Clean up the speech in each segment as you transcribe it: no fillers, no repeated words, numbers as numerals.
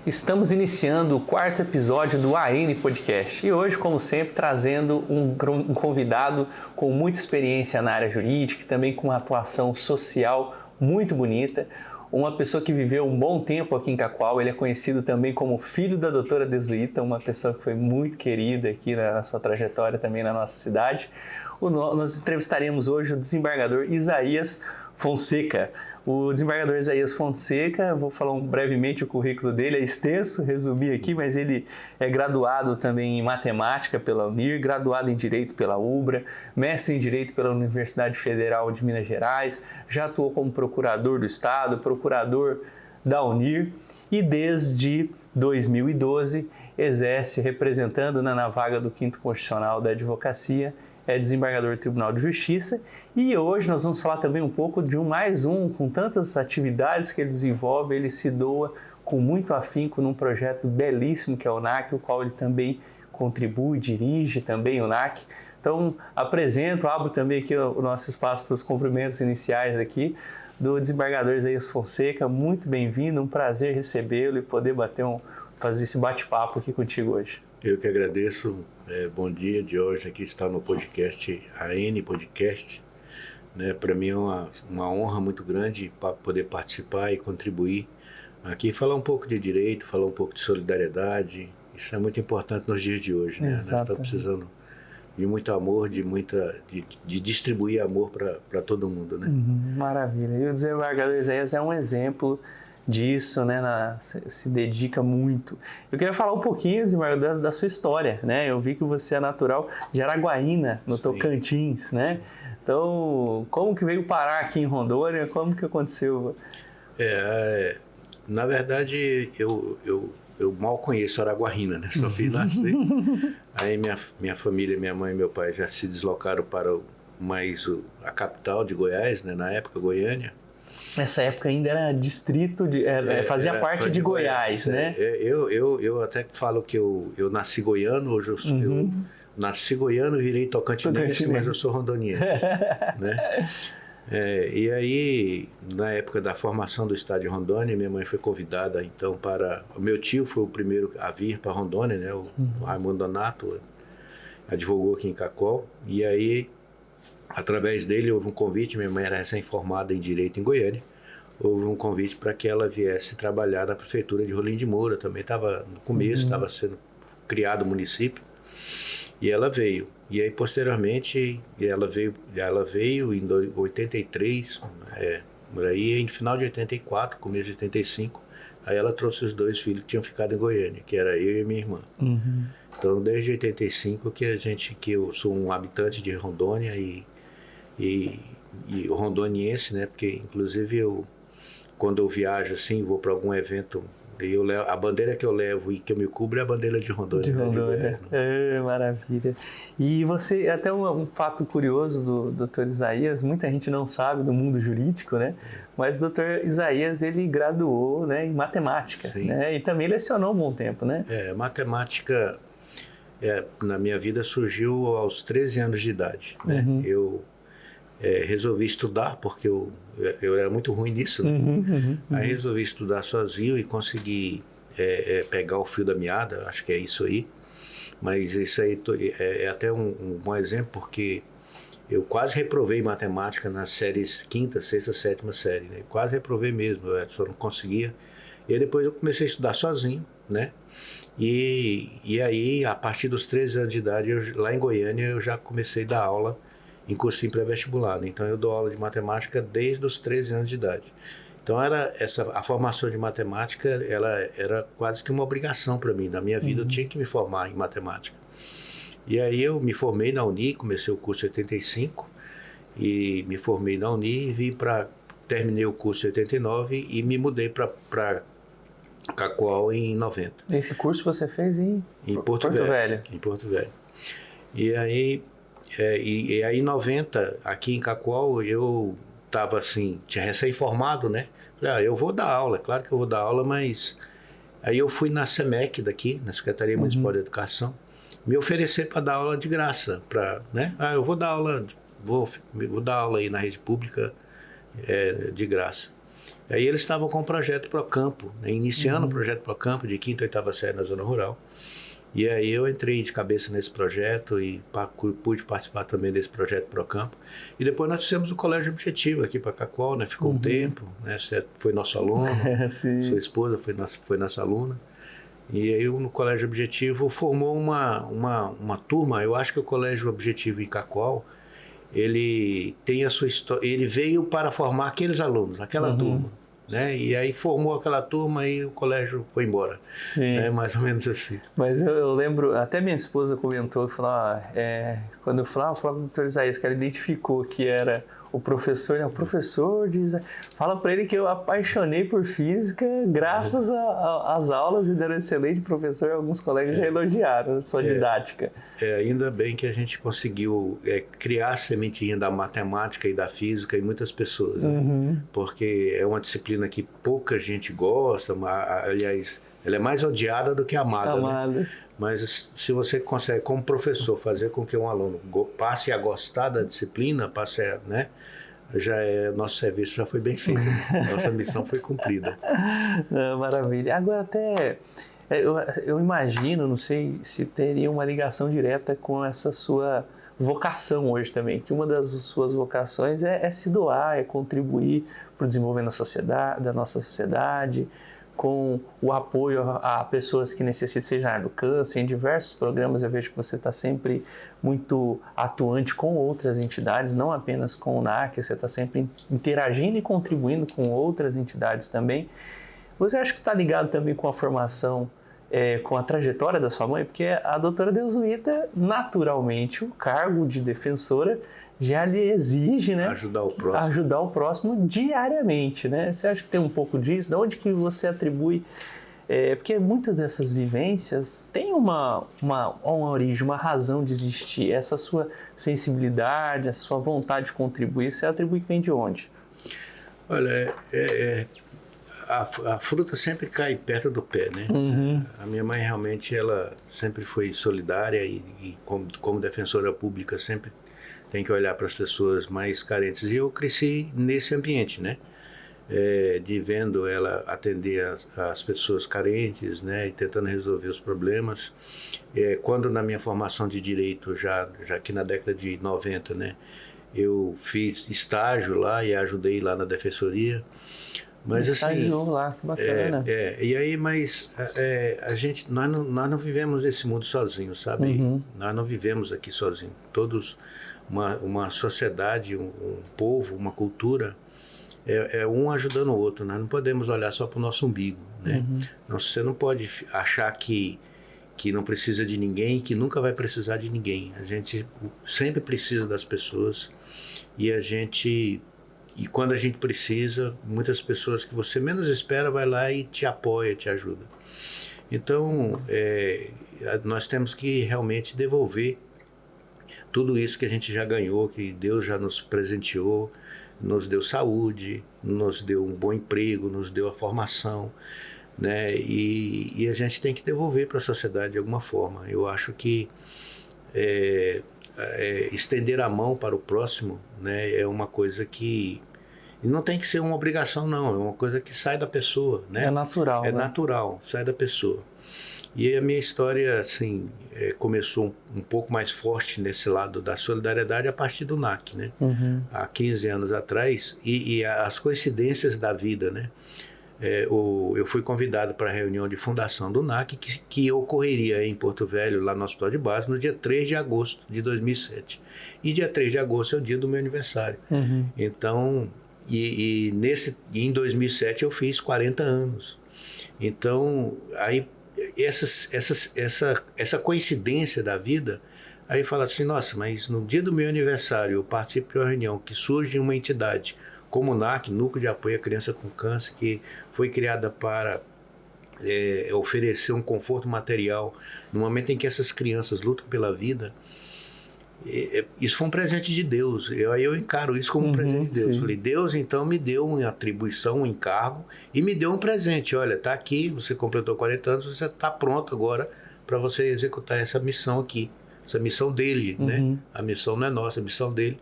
Estamos iniciando o quarto episódio do AN Podcast e hoje, como sempre, trazendo um convidado com muita experiência na área jurídica e também com uma atuação social muito bonita. Uma pessoa que viveu um bom tempo aqui em Cacoal. Ele é conhecido também como filho da doutora Desuíta, uma pessoa que foi muito querida aqui na sua trajetória também na nossa cidade. Nós entrevistaremos hoje o desembargador Isaías Fonseca. O desembargador Isaías Fonseca, vou falar brevemente o currículo dele, é extenso, resumir aqui, mas ele é graduado também em matemática pela UNIR, graduado em Direito pela UBRA, mestre em Direito pela Universidade Federal de Minas Gerais, já atuou como procurador do Estado, procurador da UNIR e desde 2012 exerce representando na vaga do 5º Constitucional da Advocacia, é desembargador do Tribunal de Justiça, e hoje nós vamos falar também um pouco de com tantas atividades que ele desenvolve, ele se doa com muito afinco num projeto belíssimo que é o NAC, o qual ele também contribui, dirige também o NAC. Então abro também aqui o nosso espaço para os cumprimentos iniciais aqui do desembargador Isaías Fonseca. Muito bem-vindo, um prazer recebê-lo e poder fazer esse bate-papo aqui contigo hoje. Eu que agradeço, bom dia de hoje aqui estar no podcast, AN Podcast. Para mim é uma honra muito grande poder participar e contribuir aqui, falar um pouco de direito, falar um pouco de solidariedade. Isso é muito importante nos dias de hoje, né? Nós estamos precisando de muito amor, de distribuir amor para todo mundo, né? Maravilha. E o desembargador Isaías é um exemplo disso, né? Se dedica muito. Eu queria falar um pouquinho, desembargador, da sua história, né? Eu vi que você é natural de Araguaína, no Sim. Tocantins, né? Então, como que veio parar aqui em Rondônia? Como que aconteceu? Na verdade, eu mal conheço Araguaína, né? Só fui nascer. Aí minha família, minha mãe e meu pai já se deslocaram para a capital de Goiás, né? Na época, Goiânia. Nessa época ainda era distrito, fazia parte de Goiás, né? Eu até falo que eu nasci goiano, hoje eu nasci goiano e virei tocantinense, mas eu sou rondoniense, né? E aí, na época da formação do estado de Rondônia, minha mãe foi convidada, então, o meu tio foi o primeiro a vir para Rondônia, né? O Raimundo Donato, advogou aqui em Cacoal, e aí, através dele, houve um convite. Minha mãe era recém-formada em Direito em Goiânia. Houve um convite para que ela viesse trabalhar na prefeitura de Rolim de Moura. Também estava no começo, estava sendo criado o município. E ela veio. E aí, posteriormente, ela veio em 83, por aí, em final de 84, começo de 85. Aí ela trouxe os 2 filhos que tinham ficado em Goiânia, que era eu e minha irmã. Então, desde 85 que eu sou um habitante de Rondônia e rondoniense, né? Porque, inclusive, quando eu viajo assim, vou para algum evento, a bandeira que eu levo e que eu me cubro é a bandeira de Rondônia. De Rondônia. Maravilha. E você, até um fato curioso do doutor Isaías, muita gente não sabe do mundo jurídico, né? Mas o doutor Isaías, ele graduou, né, em matemática, né? E também lecionou um bom tempo, né? Matemática, na minha vida, surgiu aos 13 anos de idade, né? Eu resolvi estudar, porque eu era muito ruim nisso, né? Aí resolvi estudar sozinho e consegui pegar o fio da meada, acho que é isso aí. Mas isso aí é até um bom exemplo, porque eu quase reprovei matemática nas séries 5ª, 6ª, 7ª série, né? Quase reprovei mesmo, eu só não conseguia. E aí depois eu comecei a estudar sozinho, né? E aí, a partir dos 13 anos de idade, lá em Goiânia, eu já comecei a dar aula em cursinho pré-vestibular, né? Então eu dou aula de matemática desde os 13 anos de idade. Então a formação de matemática, ela era quase que uma obrigação para mim. Na minha vida eu tinha que me formar em matemática. E aí eu me formei na Uni, comecei o curso em 85 e me formei na Uni e terminei o curso em 89 e me mudei para Cacoal em 90. Esse curso você fez em Porto Velho. Em Porto Velho. E aí em 90, aqui em Cacoal, eu estava assim, tinha recém-formado, né? Falei, eu vou dar aula, claro que eu vou dar aula, mas... Aí eu fui na SEMEC daqui, na Secretaria Municipal de Educação, me oferecer para dar aula de graça, né? Eu vou dar aula, vou dar aula aí na rede pública de graça. Aí eles estavam com o projeto Procampo, né, iniciando o projeto Procampo de 5ª e 8ª série na zona rural. E aí eu entrei de cabeça nesse projeto e pude participar também desse projeto Procampo. E depois nós fizemos o Colégio Objetivo aqui para Cacoal, né? Ficou um tempo, né? Você foi nosso aluno, sua esposa foi nossa aluna. E aí no Colégio Objetivo formou uma turma. Eu acho que o Colégio Objetivo em Cacoal, ele tem a sua história, ele veio para formar aqueles alunos, aquela turma. Né? E aí formou aquela turma e o colégio foi embora. É mais ou menos assim. Mas eu lembro, até minha esposa comentou, que falou, quando eu falava com o Dr. Isaías, que ela identificou que era o professor, né? O professor diz, fala para ele que eu apaixonei por física graças às aulas e era um excelente professor. Alguns colegas já elogiaram a sua didática. Ainda bem que a gente conseguiu criar a sementinha da matemática e da física em muitas pessoas, né? Porque é uma disciplina que pouca gente gosta, aliás, ela é mais odiada do que amada. Né? Mas se você consegue, como professor, fazer com que um aluno passe a gostar da disciplina, né? Nosso serviço já foi bem feito. Nossa missão foi cumprida. Maravilha. Agora até... Eu imagino, não sei se teria uma ligação direta com essa sua vocação hoje também, que uma das suas vocações é se doar, é contribuir para o desenvolvimento da nossa sociedade, com o apoio a pessoas que necessitam, seja na área do câncer, em diversos programas. Eu vejo que você está sempre muito atuante com outras entidades, não apenas com o NAC, você está sempre interagindo e contribuindo com outras entidades também. Você acha que está ligado também com a formação, com a trajetória da sua mãe? Porque a doutora Deuswita, naturalmente, o cargo de defensora já lhe exige, né, ajudar o próximo diariamente, né? Você acha que tem um pouco disso? De onde que você atribui? Porque muitas dessas vivências têm uma origem, uma razão de existir. Essa sua sensibilidade, essa sua vontade de contribuir, você atribui que vem de onde? Olha, a fruta sempre cai perto do pé, né? A minha mãe realmente, ela sempre foi solidária e como defensora pública sempre tem que olhar para as pessoas mais carentes. E eu cresci nesse ambiente, né? De vendo ela atender as pessoas carentes, né? E tentando resolver os problemas. Quando na minha formação de direito, já aqui na década de 90, né? Eu fiz estágio lá e ajudei lá na defensoria. Mas assim, lá, que bacana. E aí, mas nós não vivemos esse mundo sozinhos, sabe? Nós não vivemos aqui sozinhos. Todos, uma sociedade, um povo, uma cultura, um ajudando o outro. Nós não podemos olhar só para o nosso umbigo, né? Você não pode achar que não precisa de ninguém, que nunca vai precisar de ninguém. A gente sempre precisa das pessoas e quando a gente precisa, muitas pessoas que você menos espera vai lá e te apoia, te ajuda. Então, nós temos que realmente devolver tudo isso que a gente já ganhou, que Deus já nos presenteou, nos deu saúde, nos deu um bom emprego, nos deu a formação, né? E a gente tem que devolver para a sociedade de alguma forma. Eu acho que estender a mão para o próximo, né, é uma coisa que não tem que ser uma obrigação, não. É uma coisa que sai da pessoa, né? É natural. É natural, sai da pessoa. E a minha história, assim, começou um pouco mais forte nesse lado da solidariedade a partir do NAC, né? Há 15 anos atrás. E as coincidências da vida, né? Eu fui convidado para a reunião de fundação do NAC, que ocorreria em Porto Velho, lá no Hospital de Base, no dia 3 de agosto de 2007. E dia 3 de agosto é o dia do meu aniversário. Então, em 2007 eu fiz 40 anos. Então, aí essa coincidência da vida, aí fala assim, nossa, mas no dia do meu aniversário eu participo de uma reunião que surge uma entidade como o NAC, Núcleo de Apoio à Criança com Câncer, que foi criada para oferecer um conforto material no momento em que essas crianças lutam pela vida. Isso foi um presente de Deus. Eu encaro isso como um presente de Deus. Falei, Deus então me deu uma atribuição, um encargo e me deu um presente. Olha, está aqui, você completou 40 anos, você está pronto agora para você executar essa missão aqui. Essa missão dele, né? A missão não é nossa, a missão dele,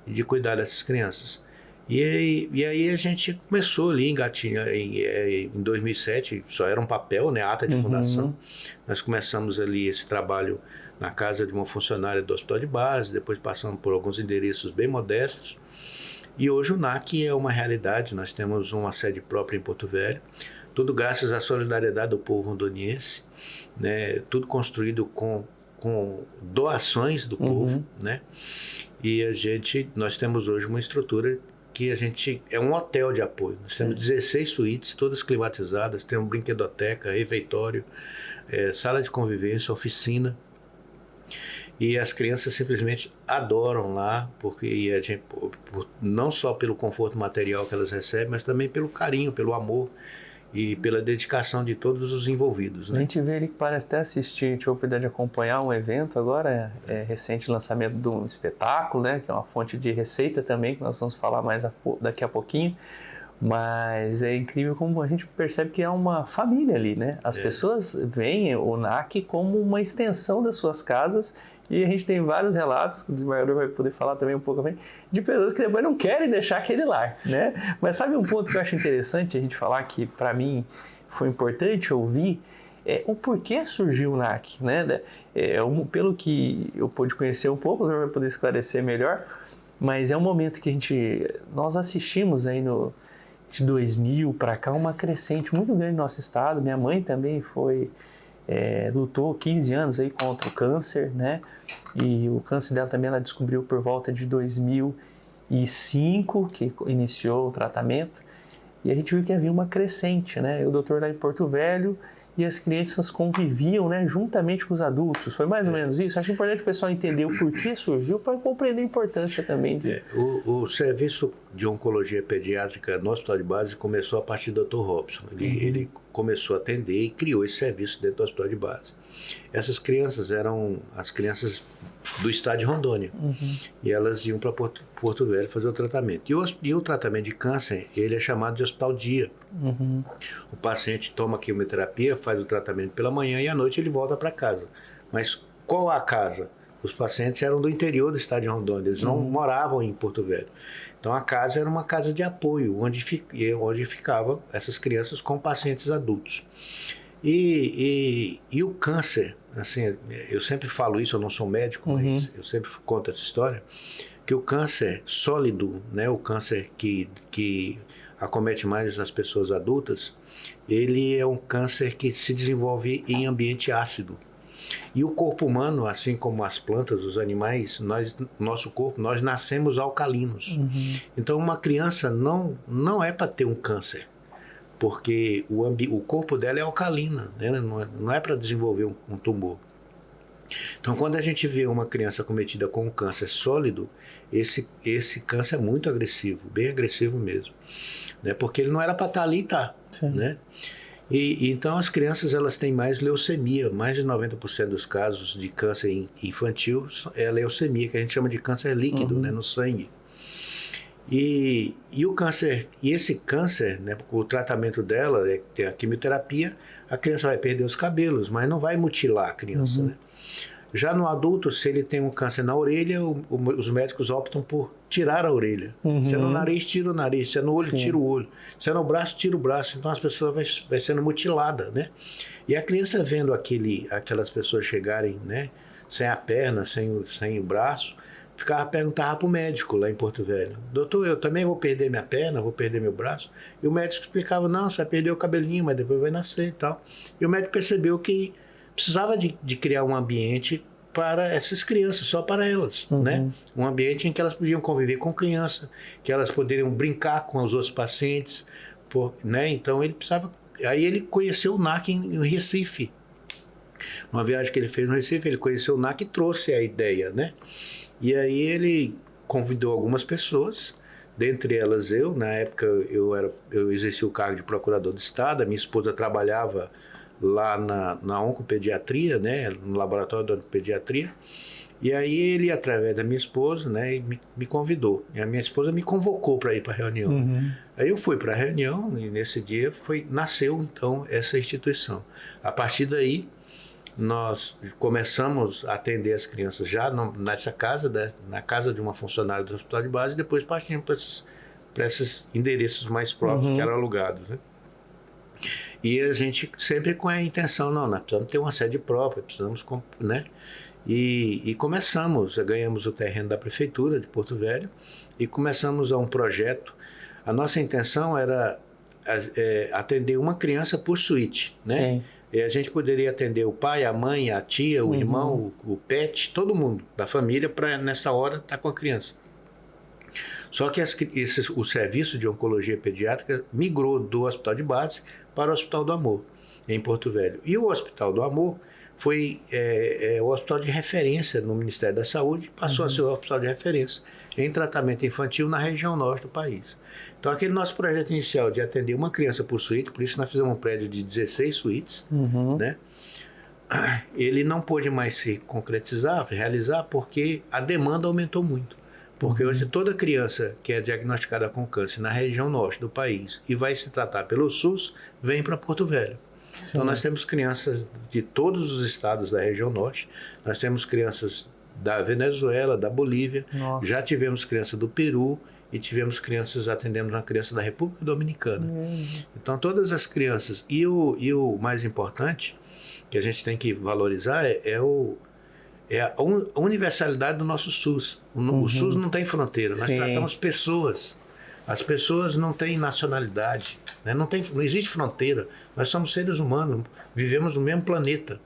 de cuidar dessas crianças. E aí a gente começou ali em 2007, só era um papel, né, ata de fundação. Nós começamos ali esse trabalho na casa de uma funcionária do Hospital de Base, depois passamos por alguns endereços bem modestos. E hoje o NAC é uma realidade, nós temos uma sede própria em Porto Velho, tudo graças à solidariedade do povo rondoniense, né, tudo construído com doações do povo, né? E nós temos hoje uma estrutura que é um hotel de apoio. Nós temos 16 suítes, todas climatizadas, temos brinquedoteca, refeitório, sala de convivência, oficina. E as crianças simplesmente adoram lá, porque não só pelo conforto material que elas recebem, mas também pelo carinho, pelo amor e pela dedicação de todos os envolvidos. Né? A gente vê ali que parece até assistir, tive a oportunidade de acompanhar um evento agora, recente lançamento de um espetáculo, né, que é uma fonte de receita também, que nós vamos falar mais daqui a pouquinho, mas é incrível como a gente percebe que é uma família ali, né? As pessoas veem o NAC como uma extensão das suas casas. E a gente tem vários relatos, que o desembargador vai poder falar também um pouco, de pessoas que depois não querem deixar aquele lar, né? Mas sabe um ponto que eu acho interessante a gente falar, que para mim foi importante ouvir, o porquê surgiu o NAC, né? Pelo que eu pude conhecer um pouco, o senhor vai poder esclarecer melhor, mas é um momento que nós assistimos aí de 2000 para cá uma crescente muito grande no nosso estado. Minha mãe também lutou 15 anos aí contra o câncer, né? E o câncer dela também ela descobriu por volta de 2005, que iniciou o tratamento. E a gente viu que havia uma crescente, né? O doutor lá em Porto Velho e as crianças conviviam, né, juntamente com os adultos. Foi mais ou menos isso? Acho importante o pessoal entender o porquê surgiu para compreender a importância também. O serviço de oncologia pediátrica no Hospital de Base começou a partir do Dr. Robson. Ele começou a atender e criou esse serviço dentro do Hospital de Base. Essas crianças eram as crianças do estado de Rondônia. E elas iam para Porto Velho fazer o tratamento. E o tratamento de câncer, ele é chamado de hospital dia. O paciente toma quimioterapia, faz o tratamento pela manhã e à noite ele volta para casa. Mas qual a casa? Os pacientes eram do interior do estado de Rondônia, eles não moravam em Porto Velho. Então a casa era uma casa de apoio, onde ficavam essas crianças com pacientes adultos. E o câncer, assim, eu sempre falo isso, eu não sou médico, mas eu sempre conto essa história, que o câncer sólido, né, o câncer que acomete mais as pessoas adultas, ele é um câncer que se desenvolve em ambiente ácido. E o corpo humano, assim como as plantas, os animais, nosso corpo, nós nascemos alcalinos. Então uma criança não é para ter um câncer, porque o corpo dela é alcalina, né? Não é para desenvolver um tumor. Então, quando a gente vê uma criança cometida com um câncer sólido, esse câncer é muito agressivo, bem agressivo mesmo, né? Porque ele não era para estar ali e tá, né? E então as crianças elas têm mais leucemia, mais de 90% dos casos de câncer infantil é leucemia, que a gente chama de câncer líquido, né, no sangue. E o câncer, e esse câncer, né, o tratamento dela tem a quimioterapia, a criança vai perder os cabelos, mas não vai mutilar a criança, né? Já no adulto, se ele tem um câncer na orelha, os médicos optam por tirar a orelha. Se é no nariz, tira o nariz. Se é no olho, tira o olho. Se é no braço, tira o braço. Então, as pessoas vai sendo mutilada, né? E a criança vendo aquelas pessoas chegarem, né, sem a perna, sem o braço, perguntava para o médico lá em Porto Velho: doutor, eu também vou perder minha perna, vou perder meu braço? E o médico explicava: não, você vai perder o cabelinho, mas depois vai nascer e tal. E o médico percebeu que precisava de criar um ambiente para essas crianças, só para elas, né? Um ambiente em que elas podiam conviver com criança, que elas poderiam brincar com os outros pacientes, né? Então ele precisava. Aí ele conheceu o NAC em Recife. Uma viagem que ele fez no Recife, ele conheceu o NAC e trouxe a ideia, né? E aí ele convidou algumas pessoas, dentre elas eu. Na época eu exerci o cargo de procurador do Estado, a minha esposa trabalhava lá na oncopediatria, né, no laboratório da oncopediatria. E aí ele, através da minha esposa, né, me convidou. E a minha esposa me convocou para ir para a reunião. Aí eu fui para a reunião e nesse dia nasceu então essa instituição. A partir daí nós começamos a atender as crianças já nessa casa, né, na casa de uma funcionária do Hospital de Base, e depois partimos para esses endereços mais próximos que eram alugados, né? E a gente sempre com a intenção, não, nós precisamos ter uma sede própria, precisamos, né? E começamos, ganhamos o terreno da prefeitura de Porto Velho e começamos um projeto. A nossa intenção era atender uma criança por suíte, né? Sim. E a gente poderia atender o pai, a mãe, a tia, o irmão, o pet, todo mundo da família para nessa hora estar com a criança. Só que o serviço de oncologia pediátrica migrou do Hospital de Base para o Hospital do Amor, em Porto Velho. E o Hospital do Amor foi o hospital de referência no Ministério da Saúde, passou a ser o hospital de referência em tratamento infantil na região norte do país. Então, aquele nosso projeto inicial de atender uma criança por suíte, por isso nós fizemos um prédio de 16 suítes, né? Ele não pôde mais se concretizar, realizar, porque a demanda aumentou muito. Porque hoje toda criança que é diagnosticada com câncer na região norte do país e vai se tratar pelo SUS, vem para Porto Velho. Sim. Então nós temos crianças de todos os estados da região norte, nós temos crianças da Venezuela, da Bolívia, já tivemos criança do Peru e atendemos uma criança da República Dominicana. Então todas as crianças, e o mais importante, que a gente tem que valorizar é a universalidade do nosso SUS. O SUS não tem fronteira, nós tratamos pessoas. As pessoas não têm nacionalidade, né? Não existe fronteira. Nós somos seres humanos, vivemos no mesmo planeta.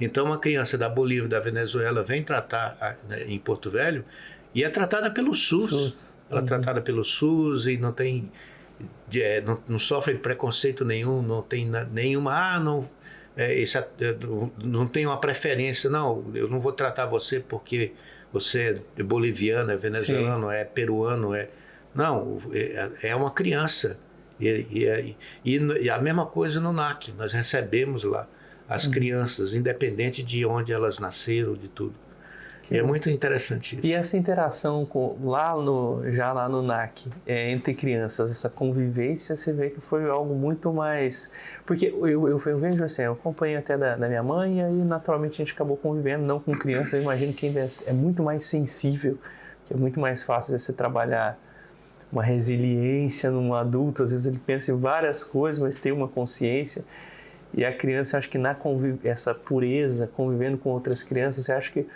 Então uma criança da Bolívia, da Venezuela, vem tratar em Porto Velho e é tratada pelo SUS. Ela é tratada pelo SUS e não tem, não sofre de preconceito nenhum, não tem nenhuma... não tem uma preferência, não, eu não vou tratar você porque você é boliviano, é venezuelano, é peruano, não, é uma criança. E a mesma coisa no NAC, nós recebemos lá as crianças, independente de onde elas nasceram, de tudo. É muito interessante isso. E essa interação lá no NAC, entre crianças, essa convivência, você vê que foi algo muito mais... Porque eu vejo assim, eu acompanho até da minha mãe, e aí naturalmente a gente acabou convivendo, não com criança, eu imagino que ainda é muito mais sensível, que é muito mais fácil você trabalhar uma resiliência num adulto, às vezes ele pensa em várias coisas, mas tem uma consciência. E a criança, acho que essa pureza, convivendo com outras crianças, você acha que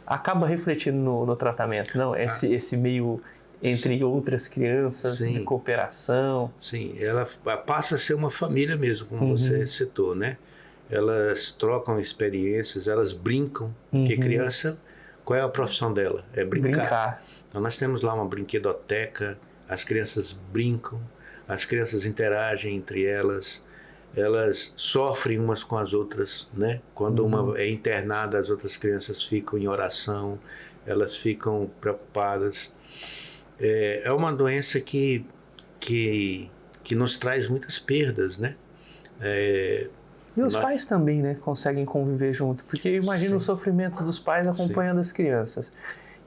acaba refletindo no tratamento, não? Esse meio entre outras crianças, de cooperação. Sim, ela passa a ser uma família mesmo, como você citou, né? Elas trocam experiências, elas brincam, porque criança, qual é a profissão dela? É brincar. Então nós temos lá uma brinquedoteca, as crianças brincam, as crianças interagem entre elas sofrem umas com as outras, né? Quando uma é internada, as outras crianças ficam em oração, elas ficam preocupadas. É uma doença que nos traz muitas perdas, né? E os pais também, né? Conseguem conviver junto, porque eu imagino o sofrimento dos pais acompanhando as crianças.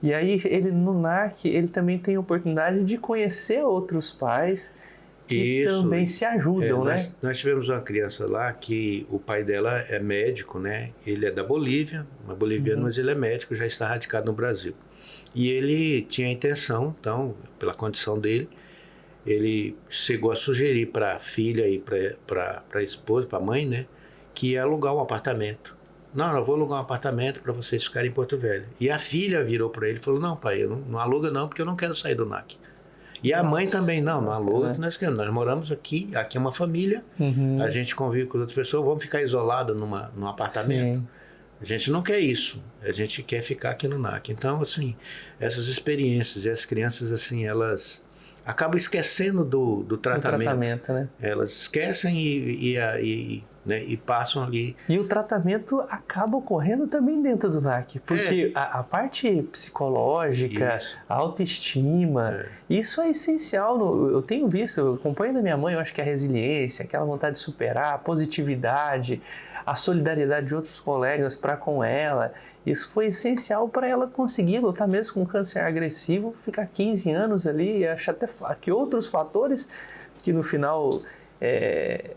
E aí, no NAC, ele também tem a oportunidade de conhecer outros pais que também se ajudam, né? Nós tivemos uma criança lá que o pai dela é médico, né? Ele é da Bolívia, boliviano, mas ele é médico, já está radicado no Brasil. E ele tinha a intenção, então, pela condição dele, ele chegou a sugerir para a filha e para a esposa, para a mãe, né? Que ia alugar um apartamento. Não, eu vou alugar um apartamento para vocês ficarem em Porto Velho. E a filha virou para ele e falou, não, pai, eu não aluga não, porque eu não quero sair do NAC. E a mãe também, não aluga, nós moramos aqui é uma família, a gente convive com outras pessoas, vamos ficar isolados num apartamento. Sim. A gente não quer isso, a gente quer ficar aqui no NAC. Então, assim, essas experiências, e as crianças, assim, elas acabam esquecendo do tratamento. Do tratamento, né? Elas esquecem e passam ali. E o tratamento acaba ocorrendo também dentro do NAC, porque a parte psicológica, a autoestima, isso é essencial. Eu tenho visto, eu acompanho da minha mãe, eu acho que a resiliência, aquela vontade de superar, a positividade, a solidariedade de outros colegas para com ela, isso foi essencial para ela conseguir lutar mesmo com câncer agressivo, ficar 15 anos ali, e achar até que outros fatores que no final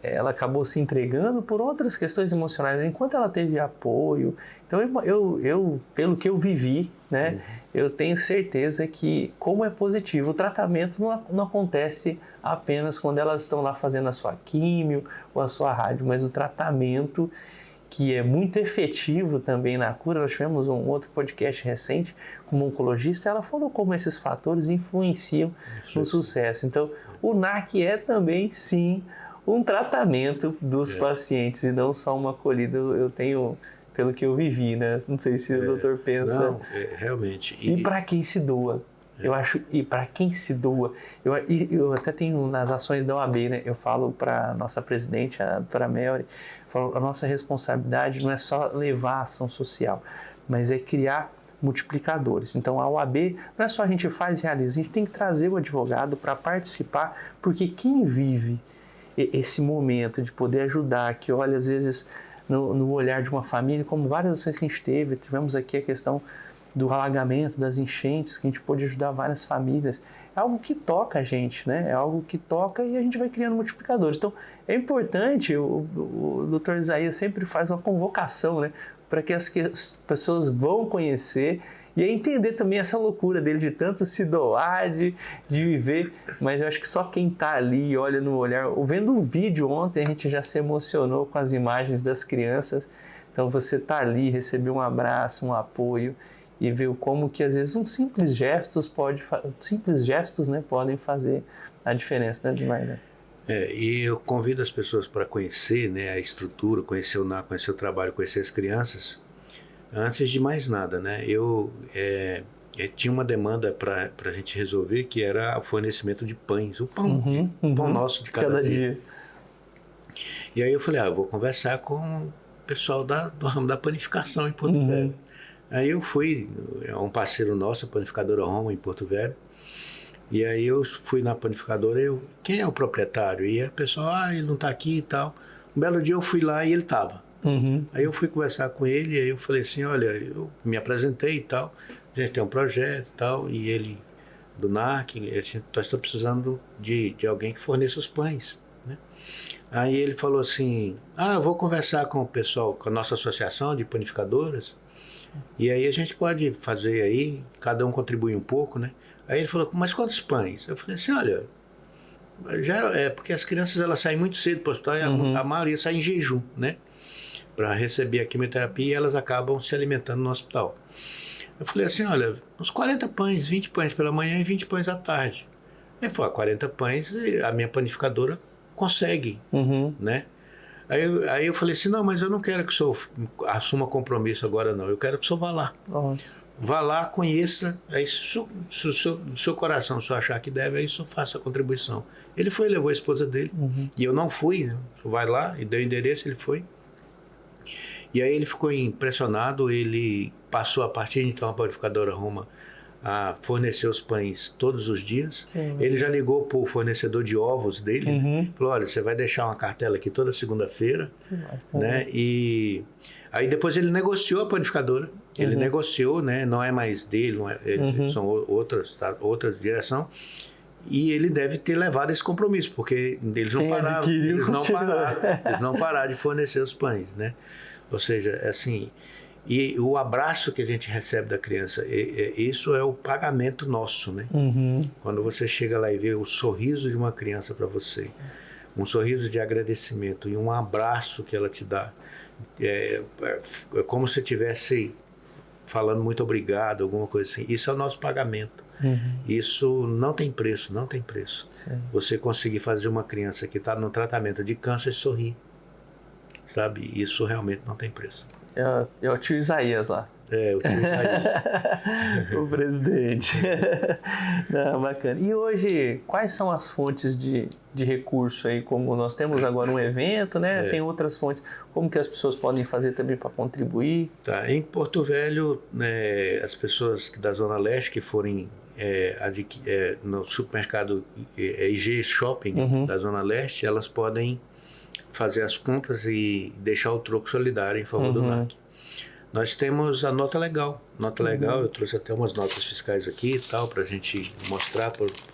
ela acabou se entregando por outras questões emocionais, enquanto ela teve apoio. Então, eu pelo que eu vivi, né, eu tenho certeza que, como é positivo, o tratamento não acontece apenas quando elas estão lá fazendo a sua químio ou a sua rádio, mas o tratamento, que é muito efetivo também na cura. Nós tivemos um outro podcast recente com uma oncologista, ela falou como esses fatores influenciam no sucesso. Então, o NAC é também, sim, um tratamento dos pacientes e não só uma acolhida. Eu tenho, pelo que eu vivi, né? Não sei se o doutor pensa. Não, realmente. E para quem se doa? Eu acho, e para quem se doa, eu até tenho nas ações da OAB, né? Eu falo para a nossa presidente, a doutora Melry, a nossa responsabilidade não é só levar a ação social, mas é criar multiplicadores. Então a OAB não é só a gente faz e realiza, a gente tem que trazer o advogado para participar, porque quem vive esse momento de poder ajudar, que olha às vezes no olhar de uma família, como várias ações que a gente teve, tivemos aqui a questão do alagamento, das enchentes, que a gente pôde ajudar várias famílias. É algo que toca a gente, né? É algo que toca e a gente vai criando multiplicadores. Então, é importante, o Dr. Isaías sempre faz uma convocação, né? Para que as pessoas vão conhecer e entender também essa loucura dele de tanto se doar, de viver. Mas eu acho que só quem está ali, olha no olhar, vendo um vídeo ontem, a gente já se emocionou com as imagens das crianças. Então, você está ali, receber um abraço, um apoio, e ver como que às vezes simples gestos, né, podem fazer a diferença, né, Edmar? E eu convido as pessoas para conhecer, né, a estrutura, conhecer o NAC, conhecer o trabalho, conhecer as crianças. Antes de mais nada, né, eu tinha uma demanda para a gente resolver, que era o fornecimento de pães, o pão, pão nosso de cada dia. E aí eu falei, eu vou conversar com o pessoal do ramo da panificação em Porto Velho. Aí eu fui, um parceiro nosso, a Panificadora Roma, em Porto Velho, e aí eu fui na panificadora, quem é o proprietário? E a pessoa, ele não está aqui e tal. Um belo dia eu fui lá e ele estava. Aí eu fui conversar com ele, e aí eu falei assim, olha, eu me apresentei e tal, a gente tem um projeto e tal, e ele, do NAC, nós estamos precisando de alguém que forneça os pães, né? Aí ele falou assim, eu vou conversar com o pessoal, com a nossa associação de panificadoras, e aí a gente pode fazer aí, cada um contribui um pouco, né? Aí ele falou, mas quantos pães? Eu falei assim, olha, porque as crianças elas saem muito cedo para o hospital, a maioria sai em jejum, né? Para receber a quimioterapia, e elas acabam se alimentando no hospital. Eu falei assim, olha, uns 40 pães, 20 pães pela manhã e 20 pães à tarde. Ele falou, 40 pães a minha panificadora consegue, né? Aí eu falei assim, não, mas eu não quero que o senhor assuma compromisso agora não, eu quero que o senhor vá lá. Vá lá, conheça, aí se o seu coração, se o achar que deve, aí o senhor faça a contribuição. Ele foi, levou a esposa dele, e eu não fui, né? O senhor vai lá, e deu o endereço, ele foi. E aí ele ficou impressionado, ele passou a partir de então a Panificadora Roma a fornecer os pães todos os dias. Ele já ligou para o fornecedor de ovos dele, né? Falou, olha, você vai deixar uma cartela aqui toda segunda-feira, né? E aí depois ele negociou a panificadora, ele negociou, né? Não é mais dele, são outra direção. E ele deve ter levado esse compromisso, porque eles não pararam de fornecer os pães, né? Ou seja, assim, e o abraço que a gente recebe da criança, isso é o pagamento nosso, né? Quando você chega lá e vê o sorriso de uma criança para você, um sorriso de agradecimento e um abraço que ela te dá, é como se estivesse falando muito obrigado, alguma coisa assim. Isso é o nosso pagamento. Isso não tem preço, não tem preço. Você conseguir fazer uma criança que está no tratamento de câncer sorrir, sabe? Isso realmente não tem preço. É o tio Isaías lá. O tio Isaías. O presidente. Não, bacana. E hoje, quais são as fontes de recurso aí? Como nós temos agora um evento, né? Tem outras fontes. Como que as pessoas podem fazer também para contribuir? Em Porto Velho, né, as pessoas da Zona Leste que forem no supermercado IG Shopping da Zona Leste, elas podem fazer as compras e deixar o troco solidário em favor do NAC. Nós temos a nota legal. Nota legal, eu trouxe até umas notas fiscais aqui e tal, para a gente mostrar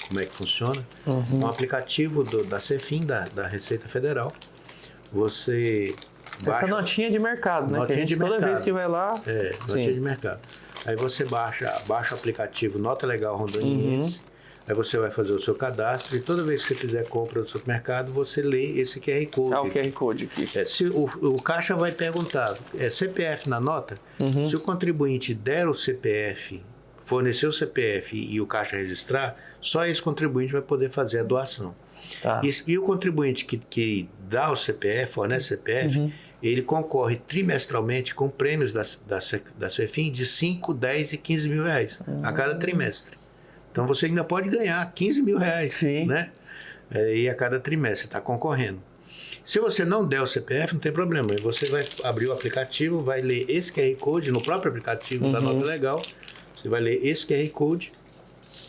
como é que funciona. Um aplicativo da Cefim, da Receita Federal. Você baixa... Essa notinha de mercado, né? Notinha que a gente, de toda mercado. vez que vai lá... notinha de mercado. Aí você baixa o aplicativo Nota Legal Rondoniense. Aí você vai fazer o seu cadastro e toda vez que você fizer compra no supermercado, você lê esse QR Code. O QR Code aqui. Se o caixa vai perguntar, CPF na nota? Se o contribuinte der o CPF, fornecer o CPF e o caixa registrar, só esse contribuinte vai poder fazer a doação. Tá. E o contribuinte que dá o CPF, fornece o CPF, ele concorre trimestralmente com prêmios da Cefim de 5, 10 e 15 mil reais a cada trimestre. Então você ainda pode ganhar 15 mil reais, né? E a cada trimestre está concorrendo. Se você não der o CPF, não tem problema. Você vai abrir o aplicativo, vai ler esse QR Code no próprio aplicativo da Nota Legal. Você vai ler esse QR Code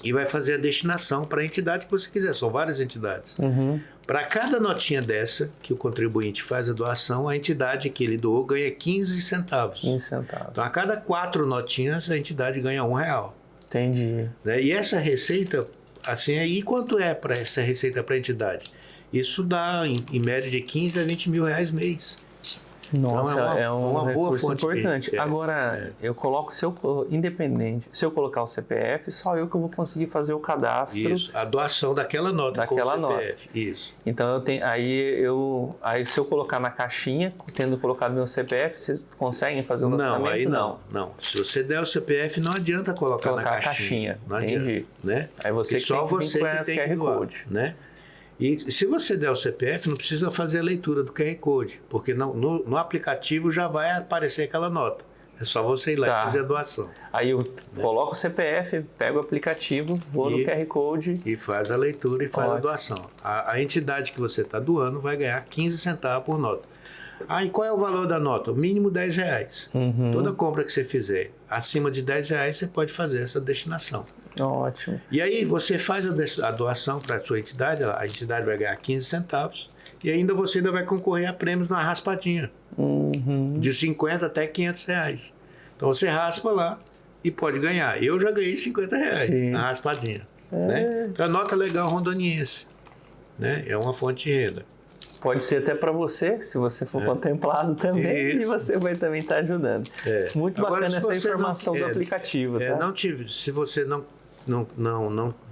e vai fazer a destinação para a entidade que você quiser. São várias entidades. Para cada notinha dessa que o contribuinte faz a doação, a entidade que ele doou ganha 15 centavos. 15 centavos. Então, a cada 4 notinhas, a entidade ganha R$1. Entendi. E essa receita, assim, aí quanto é para essa receita para a entidade? Isso dá, em média, de 15 a 20 mil reais mês. Nossa, então é um boa recurso fonte importante. Agora, eu coloco, independente, se eu colocar o CPF, só eu que vou conseguir fazer o cadastro. Isso, a doação daquela nota com o CPF. Isso. Então, aí se eu colocar na caixinha, tendo colocado meu CPF, vocês conseguem fazer o lançamento? Não, aí não. Se você der o CPF, não adianta colocar na caixinha. Não adianta, né? Aí você que só você que tem que doar, né? E se você der o CPF, não precisa fazer a leitura do QR Code, porque no aplicativo já vai aparecer aquela nota. É só você ir lá e fazer a doação. Aí eu coloco o CPF, pego o aplicativo, vou no QR Code... E faz a leitura e faz a doação. A entidade que você está doando vai ganhar 15 centavos por nota. E qual é o valor da nota? O mínimo R$10. Toda compra que você fizer acima de R$10, você pode fazer essa destinação. Ótimo. E aí você faz a doação para a sua entidade, a entidade vai ganhar 15 centavos e você ainda vai concorrer a prêmios na raspadinha, de 50 até 500 reais. Então você raspa lá e pode ganhar. Eu já ganhei 50 reais na raspadinha. Né? Então a Nota Legal Rondoniense, né? É uma fonte de renda. Pode ser até para você, se você for contemplado também, e você vai também estar ajudando. Muito bacana essa informação do aplicativo. Se você não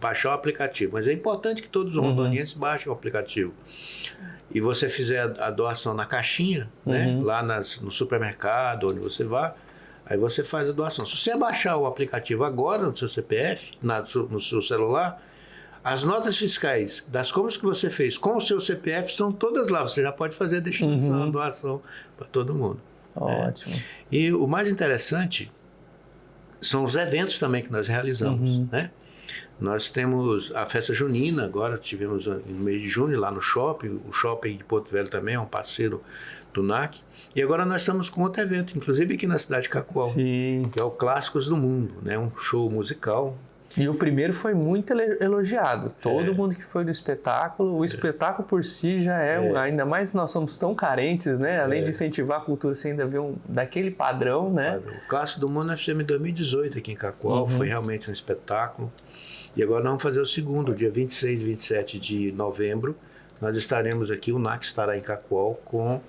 baixar o aplicativo, mas é importante que todos os rondonienses baixem o aplicativo. E você fizer a doação na caixinha, né? Lá no supermercado, onde você vai, aí você faz a doação. Se você baixar o aplicativo agora no seu CPF, no seu celular, as notas fiscais das compras que você fez com o seu CPF estão todas lá. Você já pode fazer a destinação, a doação para todo mundo. Ótimo. E o mais interessante são os eventos também que nós realizamos, né? Nós temos a festa junina, agora tivemos no mês de junho lá no shopping, o shopping de Porto Velho também é um parceiro do NAC, e agora nós estamos com outro evento, inclusive aqui na cidade de Cacoal, que é o Clássicos do Mundo, né? Um show musical. E o primeiro foi muito elogiado. Todo mundo que foi no espetáculo, o espetáculo por si já ainda mais nós somos tão carentes, né? Além de incentivar a cultura, você ainda vê daquele padrão, né? O Clássico do Mundo nós fizemos em 2018 aqui em Cacoal, foi realmente um espetáculo. E agora nós vamos fazer o segundo, dia 26 e 27 de novembro. Nós estaremos aqui, o NAC estará em Cacoal com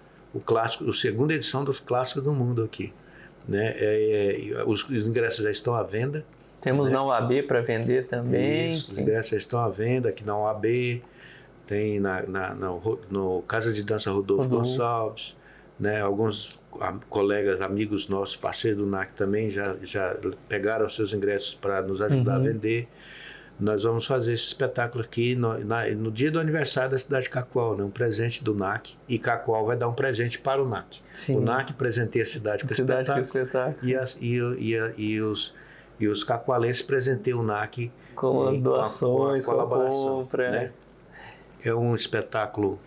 a segunda edição dos Clássicos do Mundo aqui. Né? Os ingressos já estão à venda. Temos na UAB para vender também. Isso, os ingressos já estão à venda aqui na UAB, tem no Casa de Dança Rodolfo Gonçalves, né? Alguns colegas, amigos nossos, parceiros do NAC também já pegaram os seus ingressos para nos ajudar a vender. Nós vamos fazer esse espetáculo aqui no dia do aniversário da cidade de Cacoal, né? Um presente do NAC, e Cacoal vai dar um presente para o NAC. O NAC presenteia a cidade com o espetáculo. E os cacoalenses presenteiam o NAC com as doações, com a colaboração, compra. Né? É um espetáculo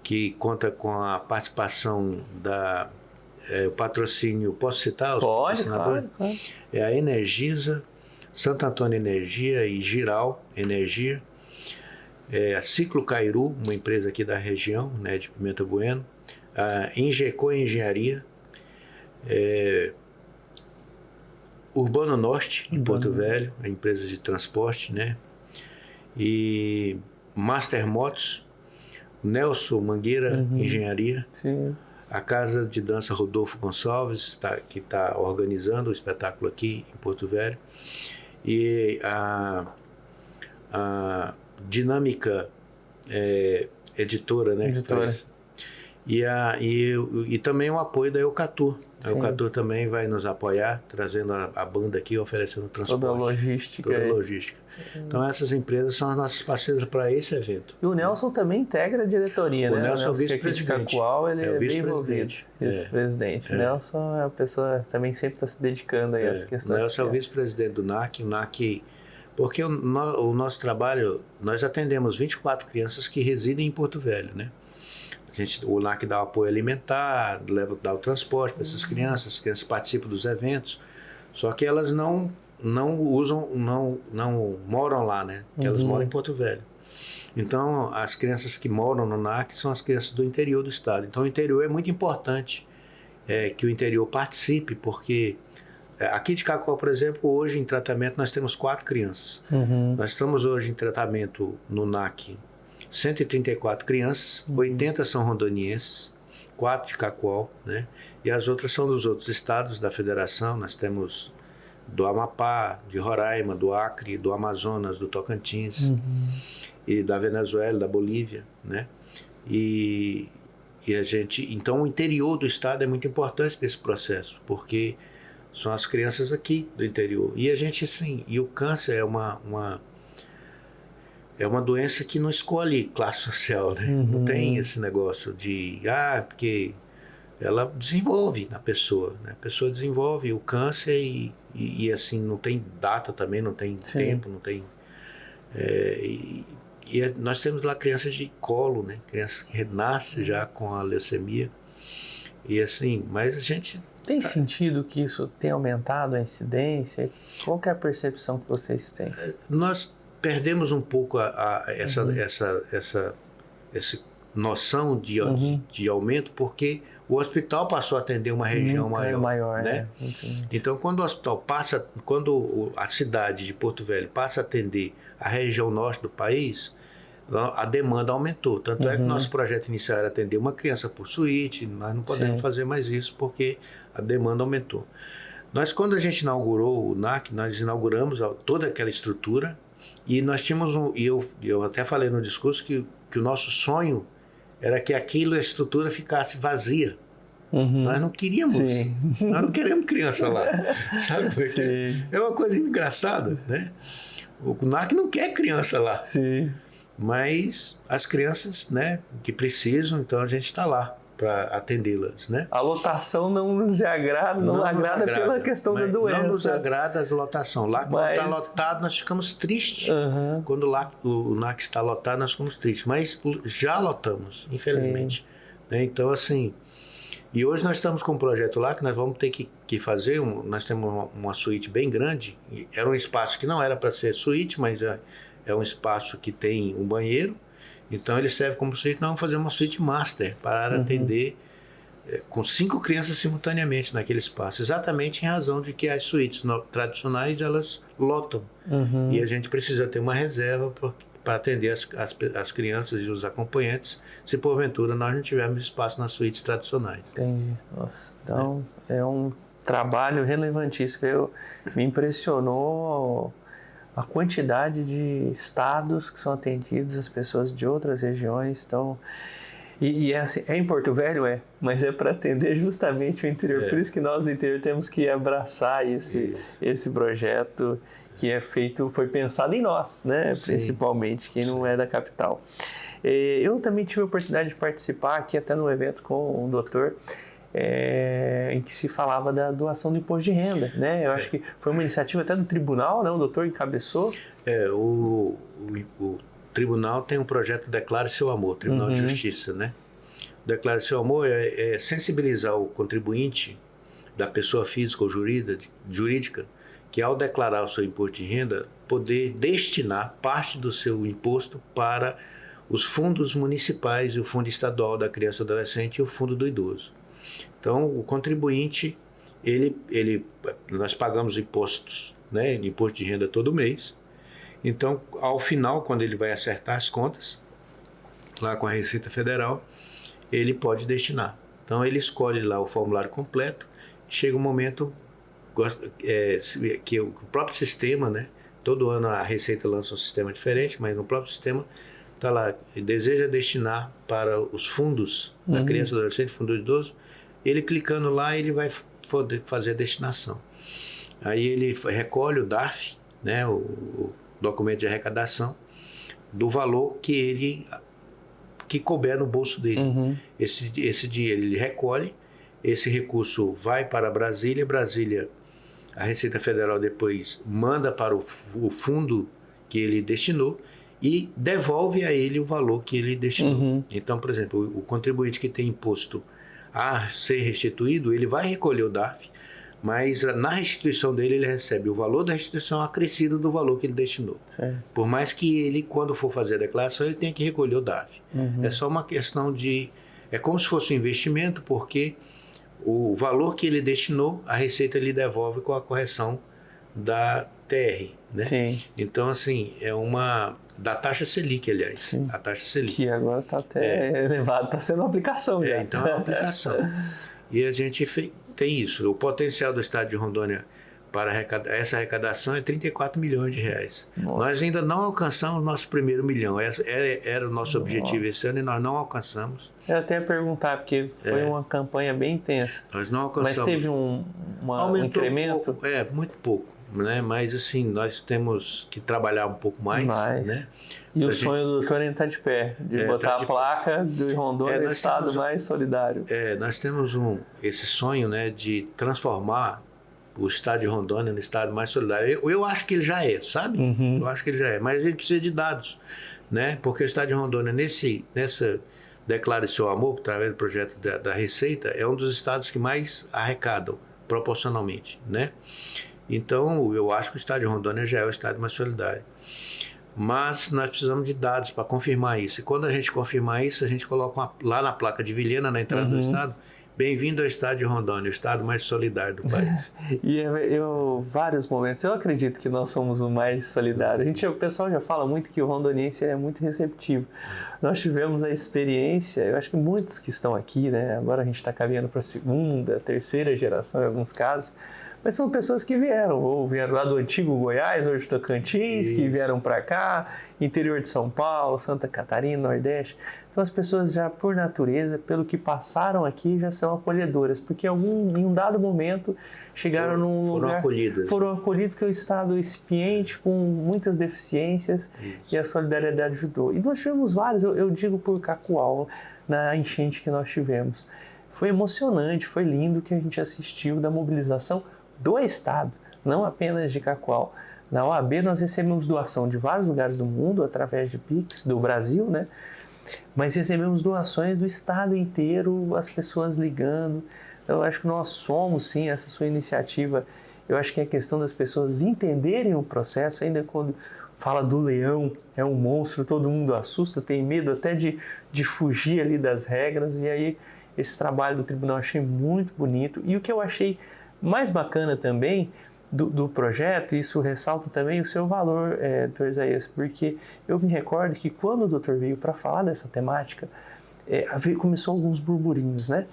que conta com a participação o patrocínio, posso citar os patrocinadores? Claro. É a Energisa, Santo Antônio Energia e Giral Energia, a Ciclo Cairu, uma empresa aqui da região, né, de Pimenta Bueno, a Ingeco Engenharia, Urbano Norte, em Porto Velho, a empresa de transporte, né? E Master Motos, Nelson Mangueira Engenharia, Sim. a Casa de Dança Rodolfo Gonçalves, que está organizando o espetáculo aqui em Porto Velho, e a Dinâmica Editora, né? Editora. E também o apoio da Eucatur. A Eucatur também vai nos apoiar, trazendo a banda aqui, oferecendo transporte. Toda a logística. Toda a logística. Então essas empresas são as nossas parceiras para esse evento. E o Nelson também integra a diretoria, né? O Nelson é o vice-presidente. Ele é bem envolvido. Vice-presidente. É. Nelson é uma pessoa que também sempre está se dedicando aí às questões. O Nelson é o vice-presidente do NAC. O NAC, porque o nosso trabalho, nós atendemos 24 crianças que residem em Porto Velho, né? O NAC dá o apoio alimentar, dá o transporte para essas crianças, as crianças participam dos eventos, só que elas não moram lá, né? Porque elas moram em Porto Velho. Então, as crianças que moram no NAC são as crianças do interior do estado. Então, o interior é muito importante que o interior participe, porque aqui de Cacoal, por exemplo, hoje em tratamento nós temos 4 crianças. Nós estamos hoje em tratamento no NAC 134 crianças, 80 são rondonienses, 4 de Cacoal, né? E as outras são dos outros estados da federação. Nós temos do Amapá, de Roraima, do Acre, do Amazonas, do Tocantins, e da Venezuela, da Bolívia, né? E a gente, então o interior do estado é muito importante nesse processo, porque são as crianças aqui do interior. E a gente, assim, e o câncer é uma doença que não escolhe classe social, né? Não tem esse negócio de, porque ela desenvolve na pessoa, né? A pessoa desenvolve o câncer e assim, não tem data também, não tem tempo, não tem... nós temos lá crianças de colo, né? Crianças que renascem já com a leucemia. E assim, mas a gente... Tem sentido que isso tenha aumentado a incidência? Qual que é a percepção que vocês têm? Nós perdemos um pouco essa noção de aumento, porque o hospital passou a atender uma região maior, né? Então, quando o hospital quando a cidade de Porto Velho passa a atender a região norte do país, a demanda aumentou. Tanto é que nosso projeto inicial era atender uma criança por suíte. Nós não podemos fazer mais isso porque a demanda aumentou. Quando a gente inaugurou o NAC, nós inauguramos toda aquela estrutura. E nós tínhamos eu até falei no discurso que o nosso sonho era que a estrutura ficasse vazia. Nós não queríamos, nós não queremos criança lá, sabe? Porque é uma coisa engraçada, né? O NAC não quer criança lá, mas as crianças, né, que precisam, então a gente está lá para atendê-las, né? A lotação não nos agrada, não agrada pela questão da doença. Não nos agrada a lotação. Lá, quando está lotado, nós ficamos tristes. Quando o NAC está lotado, nós ficamos tristes. Mas já lotamos, infelizmente. Né? Então, assim... E hoje nós estamos com um projeto lá que nós vamos ter que fazer. Nós temos uma suíte bem grande. Era um espaço que não era para ser suíte, mas é um espaço que tem um banheiro. Então ele serve como suíte. Nós vamos fazer uma suíte master para atender com 5 crianças simultaneamente naquele espaço. Exatamente em razão de que as suítes tradicionais elas lotam. E a gente precisa ter uma reserva para atender as crianças e os acompanhantes, se porventura nós não tivermos espaço nas suítes tradicionais. Entendi. Nossa, então é um trabalho relevantíssimo. Me impressionou a quantidade de estados que são atendidos, as pessoas de outras regiões estão... E é assim, em Porto Velho mas é para atender justamente o interior. Por isso que nós do interior temos que abraçar esse projeto que foi pensado em nós, né? Principalmente, quem não é da capital. Eu também tive a oportunidade de participar aqui até no evento com o doutor, em que se falava da doação do imposto de renda, né? Eu acho que foi uma iniciativa até do tribunal, né? O doutor encabeçou. O tribunal tem um projeto Declare Seu Amor, Tribunal de Justiça, né? Declare Seu Amor é sensibilizar o contribuinte da pessoa física ou jurídica que ao declarar o seu imposto de renda, poder destinar parte do seu imposto para os fundos municipais e o fundo estadual da criança e adolescente e o fundo do idoso. Então, o contribuinte, nós pagamos impostos, né, imposto de renda todo mês. Então, ao final, quando ele vai acertar as contas, lá com a Receita Federal, ele pode destinar. Então, ele escolhe lá o formulário completo, chega um momento que o próprio sistema, né, todo ano a Receita lança um sistema diferente, mas no próprio sistema está lá, ele deseja destinar para os fundos da criança e adolescente, fundo do idoso, ele clicando lá, ele vai poder fazer a destinação. Aí ele recolhe o DARF, né, o documento de arrecadação, do valor que couber no bolso dele. Esse dinheiro ele recolhe, esse recurso vai para Brasília, a Receita Federal depois manda para o fundo que ele destinou e devolve a ele o valor que ele destinou. Então, por exemplo, o contribuinte que tem imposto a ser restituído, ele vai recolher o DARF, mas na restituição dele ele recebe o valor da restituição acrescido do valor que ele destinou. Certo. Por mais que ele, quando for fazer a declaração, ele tenha que recolher o DARF. É só uma questão de... É como se fosse um investimento, porque o valor que ele destinou, a Receita lhe devolve com a correção da TR, né? Sim. Então, assim, é uma... Da taxa Selic, aliás. Sim. A taxa Selic. Que agora está até elevado, está sendo uma aplicação já. Então é uma aplicação. E a gente tem isso. O potencial do estado de Rondônia para essa arrecadação é 34 milhões de reais. Nossa. Nós ainda não alcançamos o nosso primeiro milhão. Era o nosso objetivo esse ano e nós não alcançamos. Eu até ia perguntar, porque foi uma campanha bem intensa. Nós não alcançamos. Mas teve um incremento? Pouco, muito pouco. Né? Mas assim, nós temos que trabalhar um pouco mais. Né? E o sonho do doutor ainda está de pé, de botar a placa do Rondônia estado mais solidário. Nós temos esse sonho, né, de transformar o estado de Rondônia no estado mais solidário. Eu acho que ele já é, sabe? Eu acho que ele já é, mas a gente precisa de dados, né? Porque o estado de Rondônia, nessa Declare Seu Amor, através do projeto da Receita, é um dos estados que mais arrecadam proporcionalmente, né? Então, eu acho que o estado de Rondônia já é o estado mais solidário. Mas nós precisamos de dados para confirmar isso. E quando a gente confirmar isso, a gente coloca lá na placa de Vilhena, na entrada do estado, bem-vindo ao estado de Rondônia, o estado mais solidário do país. E vários momentos, eu acredito que nós somos o mais solidário. O pessoal já fala muito que o rondoniense é muito receptivo. Nós tivemos a experiência, eu acho que muitos que estão aqui, né? Agora a gente está caminhando para a segunda, terceira geração em alguns casos, mas são pessoas que vieram lá do antigo Goiás, hoje Tocantins, que vieram para cá, interior de São Paulo, Santa Catarina, Nordeste. Então as pessoas já, por natureza, pelo que passaram aqui, já são acolhedoras, porque em um dado momento chegaram num lugar... Foram acolhidos, que é um estado incipiente, com muitas deficiências, e a solidariedade ajudou. E nós tivemos vários, eu digo por Cacoal, na enchente que nós tivemos. Foi emocionante, foi lindo que a gente assistiu da mobilização do estado, não apenas de Cacoal. Na OAB nós recebemos doação de vários lugares do mundo, através de Pix, do Brasil, né? Mas recebemos doações do estado inteiro, as pessoas ligando. Eu acho que nós somos, sim, essa sua iniciativa. Eu acho que é a questão das pessoas entenderem o processo, ainda quando fala do leão, é um monstro, todo mundo assusta, tem medo até de fugir ali das regras. E aí esse trabalho do tribunal eu achei muito bonito. E o que eu achei mais bacana também do projeto, isso ressalta também o seu valor, Dr. Isaías, porque eu me recordo que quando o doutor veio para falar dessa temática, começou alguns burburinhos, né?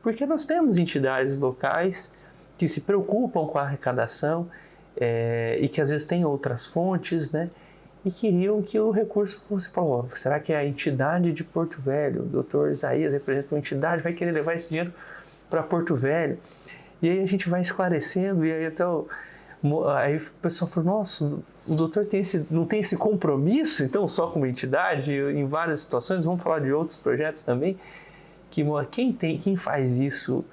Porque nós temos entidades locais que se preocupam com a arrecadação e que às vezes têm outras fontes, né? E queriam que o recurso fosse, será que a entidade de Porto Velho, o doutor Isaías representa uma entidade, vai querer levar esse dinheiro para Porto Velho? E aí a gente vai esclarecendo, e aí aí o pessoal falou, nossa, o doutor não tem esse compromisso, então, só como entidade, em várias situações, vamos falar de outros projetos também, que quem faz isso,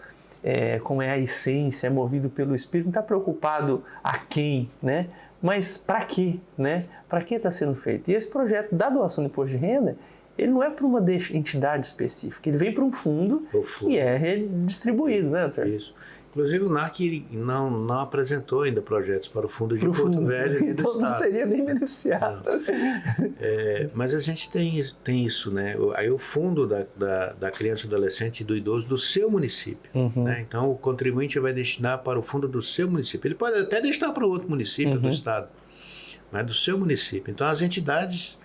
como é a essência, é movido pelo Espírito, não está preocupado a quem, né? Mas para quê, né? Para que está sendo feito? E esse projeto da doação de imposto de renda, ele não é para uma entidade específica, ele vem para um fundo que é redistribuído, né, doutor? Isso. Inclusive o NAC não apresentou ainda projetos para o fundo de Porto Velho e do então Estado. não seria nem beneficiado. Mas a gente tem isso, né? Aí o fundo da criança, adolescente e do idoso do seu município. Né? Então o contribuinte vai destinar para o fundo do seu município. Ele pode até destinar para outro município do Estado, mas do seu município. Então as entidades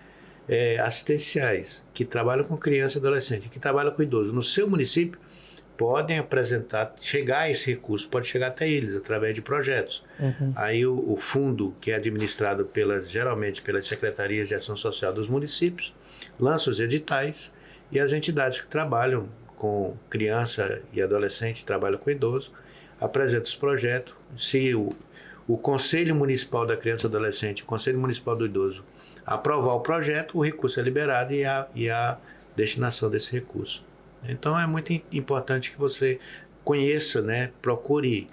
assistenciais que trabalham com criança e adolescente, que trabalham com idoso no seu município, podem chegar a esse recurso, pode chegar até eles através de projetos. Aí o fundo, que é administrado geralmente pelas secretarias de ação social dos municípios, lança os editais, e as entidades que trabalham com criança e adolescente, trabalham com idoso, apresentam os projetos. Se o Conselho Municipal da Criança e Adolescente, o Conselho Municipal do Idoso aprovar o projeto, o recurso é liberado e a destinação desse recurso. Então é muito importante que você conheça, né? Procure,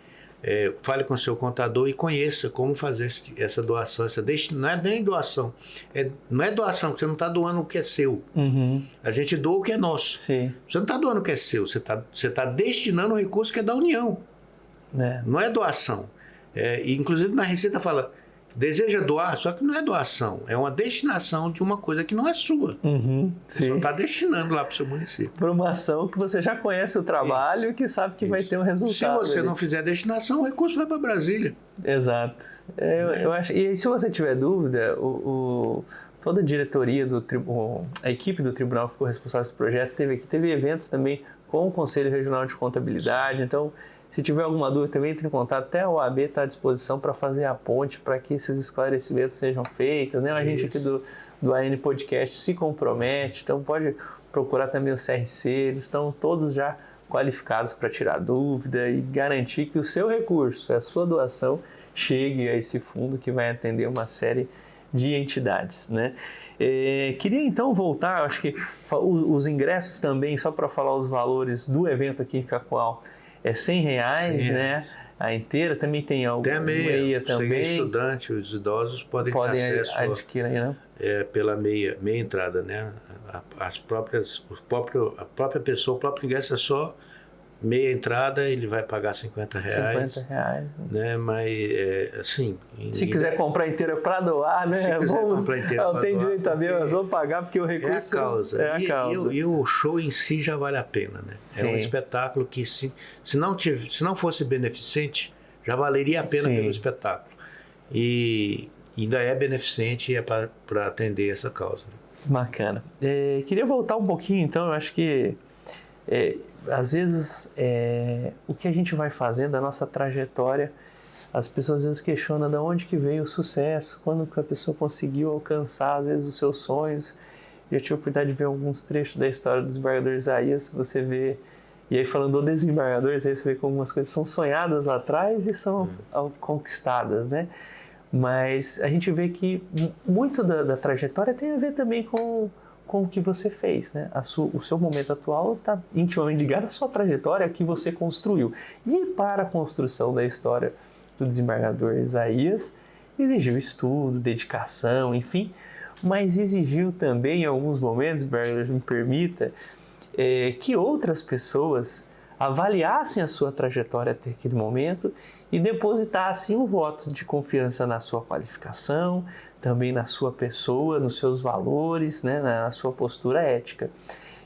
fale com o seu contador e conheça como fazer essa doação. Não é nem doação, não é doação, porque você não está doando o que é seu. A gente doa o que é nosso. Sim. Você não está doando o que é seu, você tá destinando o recurso que é da União. Não é doação. Inclusive na Receita fala, deseja doar, só que não é doação, é uma destinação de uma coisa que não é sua. Você só está destinando lá para o seu município. Para uma ação que você já conhece o trabalho e que sabe que vai ter um resultado. Se você não fizer a destinação, o recurso vai para Brasília. Exato. Eu acho, e se você tiver dúvida, toda a diretoria a equipe do tribunal que ficou responsável por esse projeto teve eventos também com o Conselho Regional de Contabilidade. Então, se tiver alguma dúvida, também entre em contato. Até a OAB está à disposição para fazer a ponte para que esses esclarecimentos sejam feitos. Né? A gente aqui do AN Podcast se compromete, então pode procurar também o CRC, eles estão todos já qualificados para tirar dúvida e garantir que o seu recurso, a sua doação, chegue a esse fundo que vai atender uma série de entidades. Né? Queria então voltar, acho que os ingressos também, só para falar os valores do evento aqui em Cacoal, é R$100, né? A inteira. Também tem a meia também. Você é estudante, os idosos podem ter acesso adquirir, né? Pela meia entrada, né? A própria pessoa, o próprio ingresso é só meia entrada, ele vai pagar R$50. R$50. Né? Mas, assim... Se quiser comprar inteira para doar, né? Se quiser comprar inteira para doar... Tem direito a meu, nós vamos pagar porque o recurso... É a causa. E o show em si já vale a pena, né? Sim. É um espetáculo que, se não fosse beneficente, já valeria a pena pelo espetáculo. E ainda é beneficente e é para atender essa causa. Bacana. Queria voltar um pouquinho, então, eu acho que... às vezes, o que a gente vai fazendo, a nossa trajetória, as pessoas às vezes questionam de onde que veio o sucesso, quando que a pessoa conseguiu alcançar, às vezes, os seus sonhos. Eu tive a oportunidade de ver alguns trechos da história do desembargador Isaías, você vê, e aí falando do desembargador, aí você vê como algumas coisas são sonhadas lá atrás e são conquistadas, né? Mas a gente vê que muito da trajetória tem a ver também com o que você fez, né? O seu momento atual está intimamente ligado à sua trajetória que você construiu. E para a construção da história do desembargador Isaías, exigiu estudo, dedicação, enfim, mas exigiu também, em alguns momentos, me permita, que outras pessoas avaliassem a sua trajetória até aquele momento e depositassem um voto de confiança na sua qualificação, também na sua pessoa, nos seus valores, né, na sua postura ética.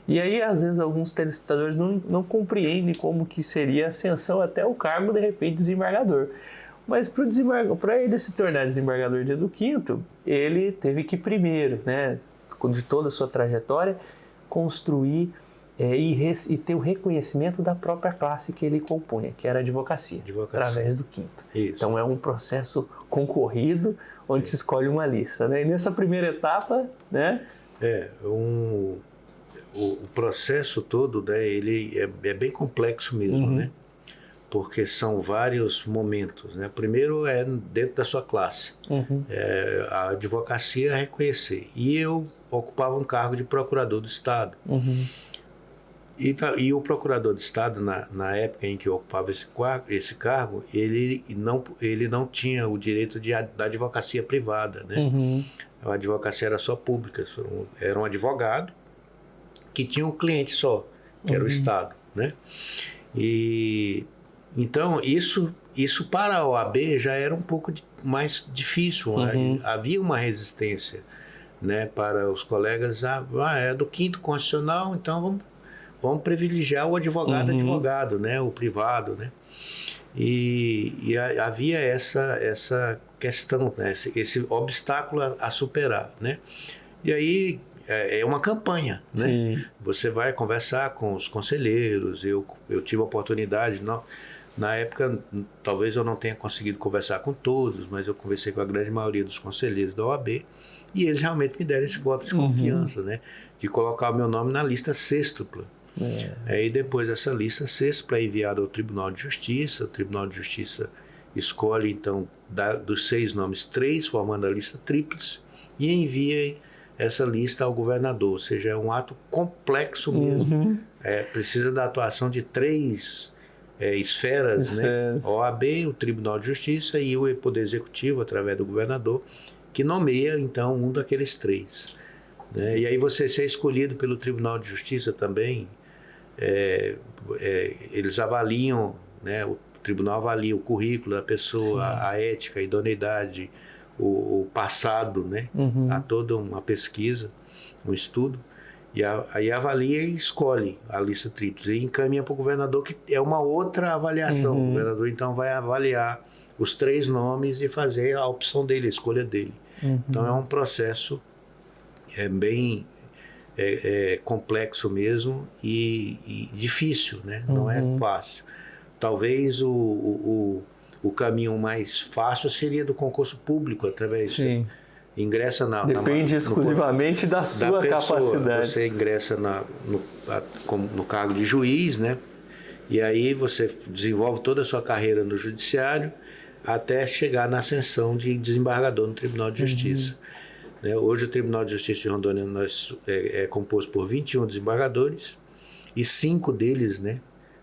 E aí, às vezes, alguns telespectadores não compreendem como que seria a ascensão até o cargo, de repente, de desembargador. Mas para ele se tornar desembargador de Edu Quinto, ele teve que primeiro, né, de toda a sua trajetória, construir e ter o reconhecimento da própria classe que ele compunha, que era a advocacia. Através do Quinto. Isso. Então é um processo concorrido, onde se escolhe uma lista. Né? E nessa primeira etapa, né? O processo todo, né, ele é bem complexo mesmo, né? Porque são vários momentos, né? Primeiro é dentro da sua classe. A advocacia é reconhecer. E eu ocupava um cargo de procurador do Estado. E o procurador de Estado, na época em que eu ocupava esse cargo, ele não tinha o direito da advocacia privada, né? A advocacia era só pública. Era um advogado que tinha um cliente só, que era o Estado, né? E Então, isso para a OAB já era um pouco mais difícil. Havia uma resistência, né, para os colegas. É do 5º Constitucional, então vamos privilegiar o advogado, né, o privado, né? E havia essa questão, né, esse obstáculo a superar, né? E aí é uma campanha, né? Sim. Você vai conversar com os conselheiros. Eu tive a oportunidade, na época, talvez eu não tenha conseguido conversar com todos, mas eu conversei com a grande maioria dos conselheiros da OAB, e eles realmente me deram esse voto de confiança, né, de colocar o meu nome na lista sextupla. E depois essa lista sextupla é enviada ao Tribunal de Justiça. O Tribunal de Justiça escolhe, então, dos 6 nomes, 3, formando a lista tríplice, e envia essa lista ao governador. Ou seja, é um ato complexo mesmo. Precisa da atuação de 3 esferas, né? OAB, o Tribunal de Justiça e o Poder Executivo, através do governador, que nomeia, então, um daqueles 3. Né? E aí você é escolhido pelo Tribunal de Justiça também. Eles avaliam, né? O tribunal avalia o currículo da pessoa, a ética, a idoneidade, o passado, né? Há toda uma pesquisa, um estudo. E aí avalia e escolhe a lista tríplice e encaminha para o governador, que é uma outra avaliação. O governador, então, vai avaliar os 3 nomes e fazer a opção dele, a escolha dele. Então, é um processo bem complexo mesmo e difícil, né? Não é fácil. Talvez o caminho mais fácil seria do concurso público, através... Sim. Ingressa Depende exclusivamente da sua capacidade. Você ingressa no cargo de juiz, né? E aí você desenvolve toda a sua carreira no judiciário até chegar na ascensão de desembargador no Tribunal de Justiça. Né? Hoje o Tribunal de Justiça de Rondônia é composto por 21 desembargadores e 5 deles, né,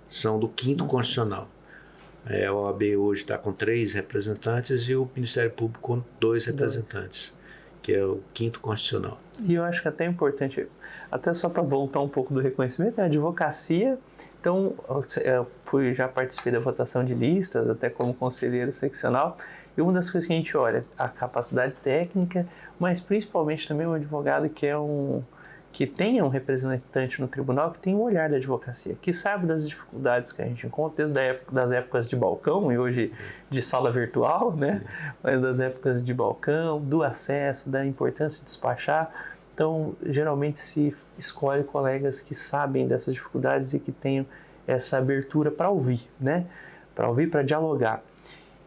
são do 5º Constitucional. A OAB hoje está com 3 representantes e o Ministério Público com 2 representantes, que é o 5º Constitucional. E eu acho que até é importante, até só para voltar um pouco do reconhecimento, a advocacia. Então, eu já participei da votação de listas, até como conselheiro seccional, e uma das coisas que a gente olha, a capacidade técnica, mas principalmente também um advogado que tenha um representante no tribunal que tenha um olhar da advocacia, que sabe das dificuldades que a gente encontra, desde das épocas de balcão e hoje de sala virtual, né? Mas das épocas de balcão, do acesso, da importância de despachar. Então, geralmente se escolhe colegas que sabem dessas dificuldades e que tenham essa abertura para ouvir, né? Para ouvir, para dialogar.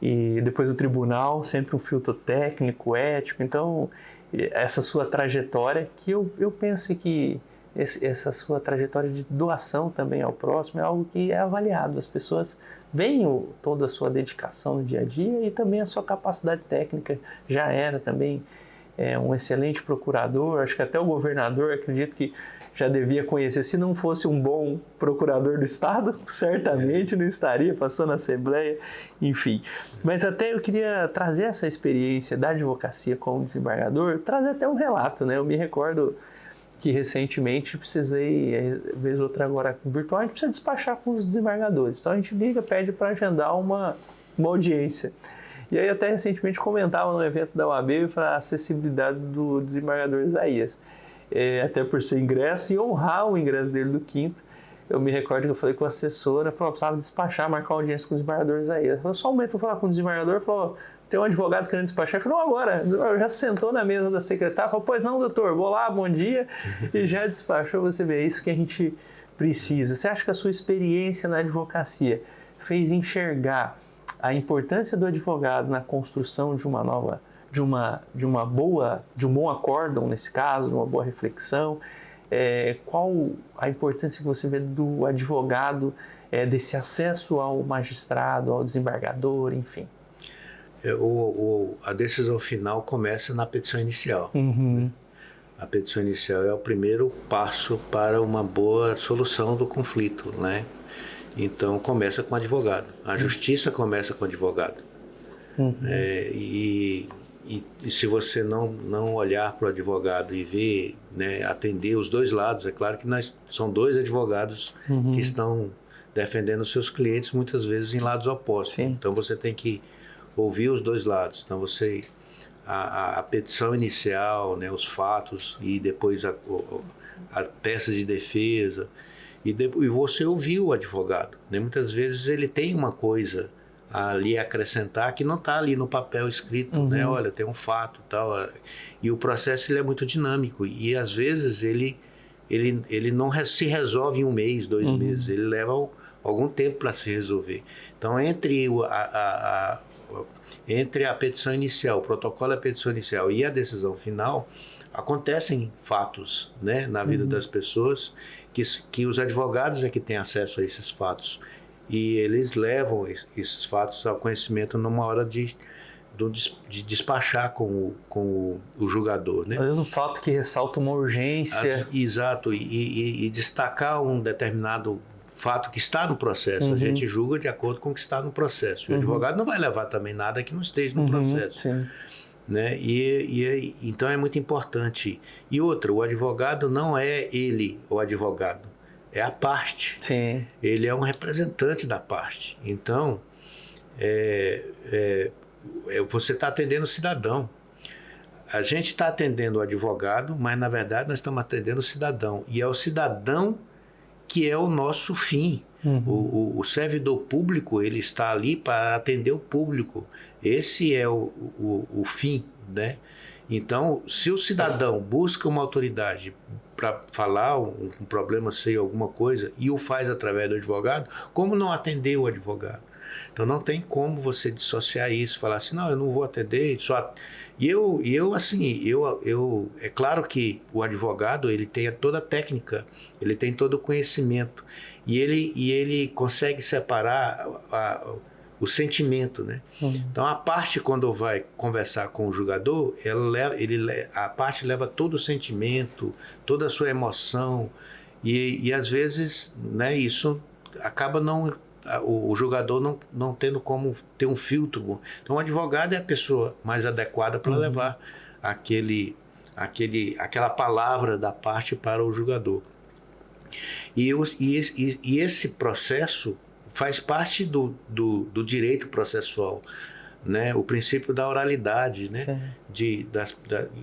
E depois o tribunal, sempre um filtro técnico, ético. Então, essa sua trajetória, que eu penso que essa sua trajetória de doação também ao próximo é algo que é avaliado. As pessoas veem toda a sua dedicação no dia a dia e também a sua capacidade técnica. Já era também um excelente procurador, acho que até o governador, acredito que já devia conhecer. Se não fosse um bom procurador do Estado, certamente não estaria, passou na Assembleia, enfim. Mas até eu queria trazer essa experiência da advocacia como desembargador, trazer até um relato, né? Eu me recordo que recentemente precisei, vez ou outra agora virtual, a gente precisa despachar com os desembargadores. Então a gente liga, pede para agendar uma audiência. E aí até recentemente comentava no evento da OAB para a acessibilidade do desembargador Isaías. Até por ser ingresso e honrar o ingresso dele do 5º. Eu me recordo que eu falei com a assessora, falou, precisava despachar, marcar uma audiência com o desembargador Isaías. Falou, só um momento, eu vou falar com o desembargador, falou, tem um advogado querendo despachar. Falou, agora, já sentou na mesa da secretária, falou, pois não, doutor, vou lá, bom dia, e já despachou. Você vê, é isso que a gente precisa. Você acha que a sua experiência na advocacia fez enxergar a importância do advogado na construção de uma nova, de um bom acórdão, nesse caso, de uma boa reflexão? Qual a importância que você vê do advogado, desse acesso ao magistrado, ao desembargador, enfim? A decisão final começa na petição inicial. Né? A petição inicial é o primeiro passo para uma boa solução do conflito, né? Então começa com o advogado. A justiça começa com o advogado. E se você não olhar para o advogado e ver, né, atender os dois lados, é claro que são 2 advogados que estão defendendo seus clientes, muitas vezes em lados opostos. Sim. Então você tem que ouvir os dois lados. Então a petição inicial, né, os fatos, e depois a peça de defesa, e você ouvir o advogado, né? Muitas vezes ele tem uma coisa ali a acrescentar que não está ali no papel escrito, né? Olha, tem um fato e tal. E o processo ele é muito dinâmico, e às vezes ele não se resolve em 1 mês, 2 meses, ele leva algum tempo para se resolver. Então, entre a petição inicial, o protocolo da petição inicial e a decisão final, acontecem fatos, né, na vida das pessoas, que os advogados é que têm acesso a esses fatos. E eles levam esses fatos ao conhecimento numa hora de despachar com o julgador, né? Às vezes um fato que ressalta uma urgência. Exato, e destacar um determinado fato que está no processo. A gente julga de acordo com o que está no processo. O advogado não vai levar também nada que não esteja no processo. Sim. Né? Então é muito importante. E outra, o advogado não é ele o advogado, é a parte. Sim. Ele é um representante da parte. Então, você está atendendo o cidadão. A gente está atendendo o advogado, mas na verdade nós estamos atendendo o cidadão. E é o cidadão que é o nosso fim. O servidor público, ele está ali para atender o público. Esse é o fim, né? Então, se o cidadão busca uma autoridade para falar um problema, sei, alguma coisa, e o faz através do advogado, como não atender o advogado? Então, não tem como você dissociar isso, falar assim, não, eu não vou atender, só... É claro que o advogado, ele tem toda a técnica, ele tem todo o conhecimento, e ele consegue separar o sentimento, né? Então, a parte, quando vai conversar com o julgador, a parte leva todo o sentimento, toda a sua emoção, e às vezes, né, isso acaba o julgador não tendo como ter um filtro. Então, o advogado é a pessoa mais adequada para levar aquela palavra da parte para o julgador. E esse processo faz parte do direito processual, né? O princípio da oralidade, né?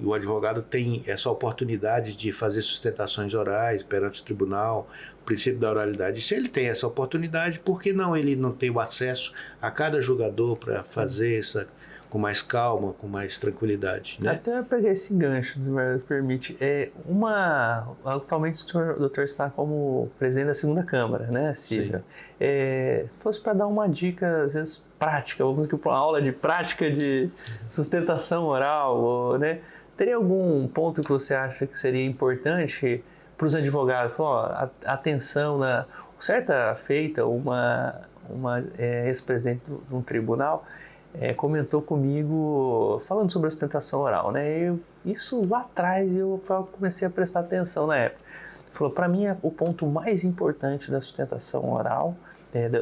O advogado tem essa oportunidade de fazer sustentações orais perante o tribunal, o princípio da oralidade. Se ele tem essa oportunidade, por que não ele não tem o acesso a cada julgador para fazer com mais calma, com mais tranquilidade, né? Até pegar esse gancho, se me permite. Atualmente o doutor está como presidente da segunda Câmara, né, Cícero? Se fosse para dar uma dica, às vezes, prática, vamos dizer, uma aula de prática de sustentação oral, né? Teria algum ponto que você acha que seria importante para os advogados? Atenção, certa feita, uma ex-presidente de um tribunal comentou comigo, falando sobre a sustentação oral, né? Isso lá atrás eu comecei a prestar atenção na época. Falou, para mim, o ponto mais importante da sustentação oral,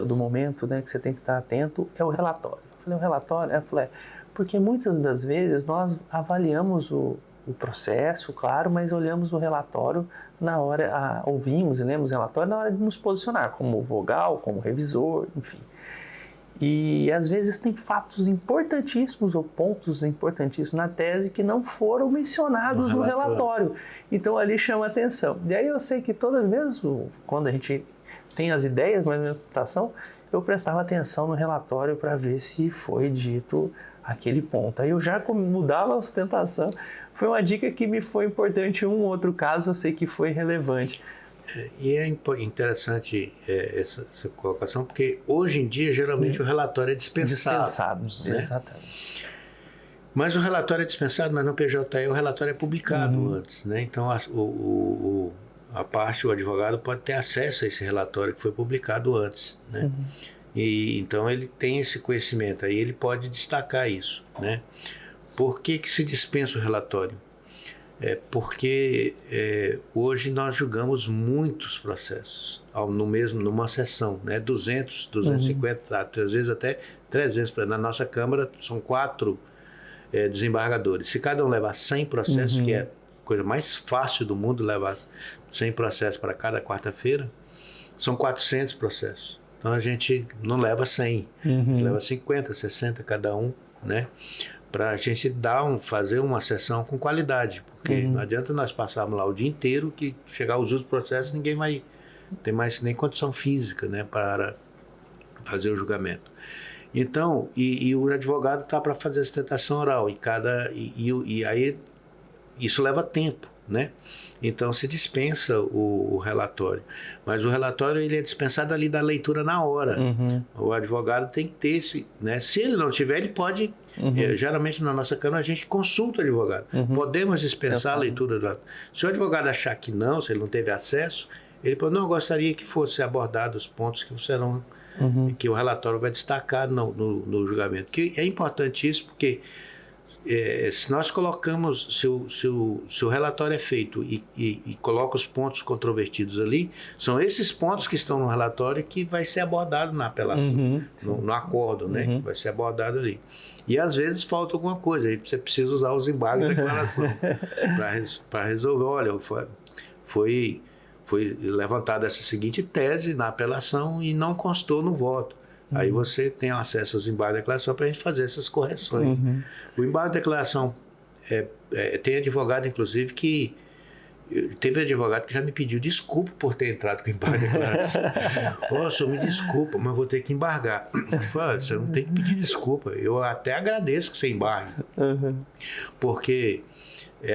do momento, né, que você tem que estar atento, é o relatório. Eu falei, o relatório? Eu falei, porque muitas das vezes nós avaliamos o processo, claro, mas olhamos o relatório na hora, ouvimos e lemos o relatório na hora de nos posicionar, como vogal, como revisor, enfim. E às vezes tem fatos importantíssimos ou pontos importantíssimos na tese que não foram mencionados no relatório. Então ali chama atenção. E aí eu sei que todas mesmo quando a gente tem as ideias, mas na sustentação, eu prestava atenção no relatório para ver se foi dito aquele ponto. Aí eu já mudava a sustentação. Foi uma dica que me foi importante em um outro caso, eu sei que foi relevante. E é interessante essa colocação, porque hoje em dia, geralmente, o relatório é dispensado. Né? Exatamente. Mas o relatório é dispensado, mas no PJE o relatório é publicado antes. Né? Então, o advogado pode ter acesso a esse relatório que foi publicado antes. Né? E então, ele tem esse conhecimento, aí ele pode destacar isso. Né? Por que se dispensa o relatório? Porque hoje nós julgamos muitos processos numa sessão, né? 200, 250, às vezes até 300. Na nossa Câmara são 4 desembargadores. Se cada um levar 100 processos, que é a coisa mais fácil do mundo, levar 100 processos para cada quarta-feira, são 400 processos. Então a gente não leva 100, leva 50, 60 cada um, né? Para a gente fazer uma sessão com qualidade, porque não adianta nós passarmos lá o dia inteiro que chegar aos usos do processo ninguém vai ter mais nem condição física, né, para fazer o julgamento. Então, e o advogado está para fazer a sustentação oral e aí isso leva tempo, né? Então se dispensa o relatório, mas o relatório ele é dispensado ali da leitura na hora. O advogado tem que ter esse, né? Se ele não tiver, ele pode. Geralmente na nossa Câmara a gente consulta o advogado. Podemos dispensar a leitura do. Se o advogado achar que não, se ele não teve acesso, ele pode, não, gostaria que fosse abordado os pontos que serão que o relatório vai destacar no julgamento. Que é importante isso porque se nós colocamos, se o relatório é feito e coloca os pontos controvertidos ali, são esses pontos que estão no relatório que vai ser abordado na apelação, no acordo, né? Que vai ser abordado ali. E às vezes falta alguma coisa, aí você precisa usar os embargos da declaração para resolver. Olha, foi levantada essa seguinte tese na apelação e não constou no voto. Aí você tem acesso aos embargos de declaração para a gente fazer essas correções. O embargo de declaração, tem advogado, inclusive, que... Teve advogado que já me pediu desculpa por ter entrado com embargo de declaração. Senhor, me desculpa, mas vou ter que embargar. Você não tem que pedir desculpa. Eu até agradeço que você embargue. Porque...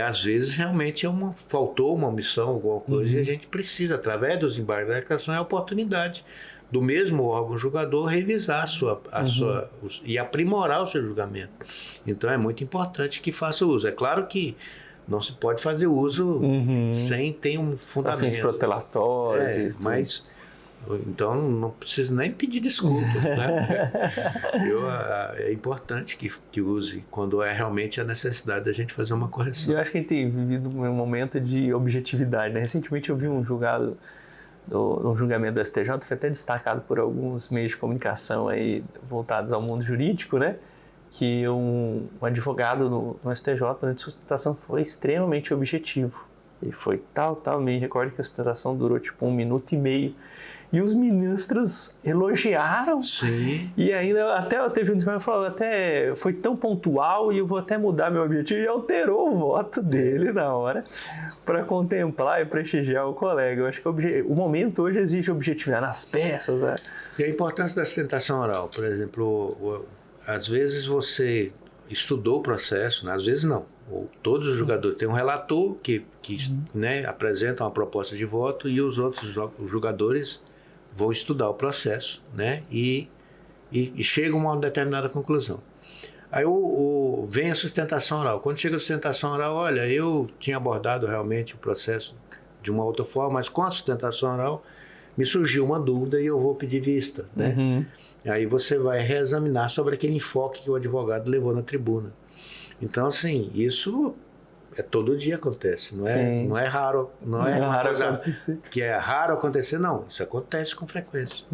às vezes realmente faltou uma omissão, alguma coisa, e a gente precisa, através dos embargos da declaração, é a oportunidade do mesmo órgão julgador revisar e aprimorar o seu julgamento. Então é muito importante que faça uso. É claro que não se pode fazer uso sem ter um fundamento. Fins protelatórios. Mas então não preciso nem pedir desculpas, né? É importante que use quando é realmente a necessidade da gente fazer uma correção. Eu acho que a gente tem vivido um momento de objetividade, né? Recentemente eu vi um julgamento do STJ, foi até destacado por alguns meios de comunicação aí voltados ao mundo jurídico, né? Que um advogado no STJ, durante a sustentação, foi extremamente objetivo. E foi me recordo que a sustentação durou tipo 1 minuto e meio. E os ministros elogiaram. Sim. E ainda até teve um que falou, até foi tão pontual e eu vou até mudar meu objetivo, e alterou o voto dele na hora para contemplar e prestigiar o colega. Eu acho que o momento hoje exige objetividade nas peças. Né? E a importância da sustentação oral, por exemplo, às vezes você estudou o processo, né? Às vezes não. Todos os julgadores têm um relator que né, apresenta uma proposta de voto e os outros julgadores vão estudar o processo, né, e chegam a uma determinada conclusão. Aí vem a sustentação oral. Quando chega a sustentação oral, olha, eu tinha abordado realmente o processo de uma outra forma, mas com a sustentação oral me surgiu uma dúvida e eu vou pedir vista, né? Aí você vai reexaminar sobre aquele enfoque que o advogado levou na tribuna. Então, assim, isso todo dia acontece, não é raro, não é uma coisa acontecer. Que é raro acontecer, não, isso acontece com frequência.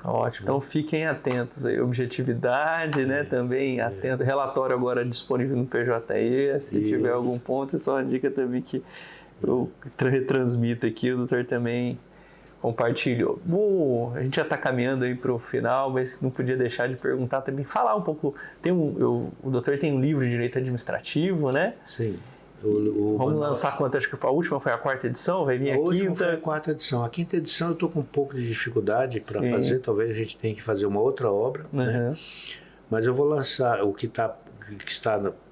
Ótimo, então fiquem atentos aí, objetividade, né, também atento, relatório agora disponível no PJE, se tiver algum ponto, é só uma dica também que eu retransmito aqui, o doutor também compartilhou. Bom, a gente já está caminhando aí para o final, mas não podia deixar de perguntar também, falar um pouco, o doutor tem um livro de direito administrativo, né? Sim. Vamos lançar quanto? Acho que a última foi a 4ª edição, vai vir a 5ª? A última foi a 4ª edição. A 5ª edição eu estou com um pouco de dificuldade para fazer, talvez a gente tenha que fazer uma outra obra, né? Mas eu vou lançar o que está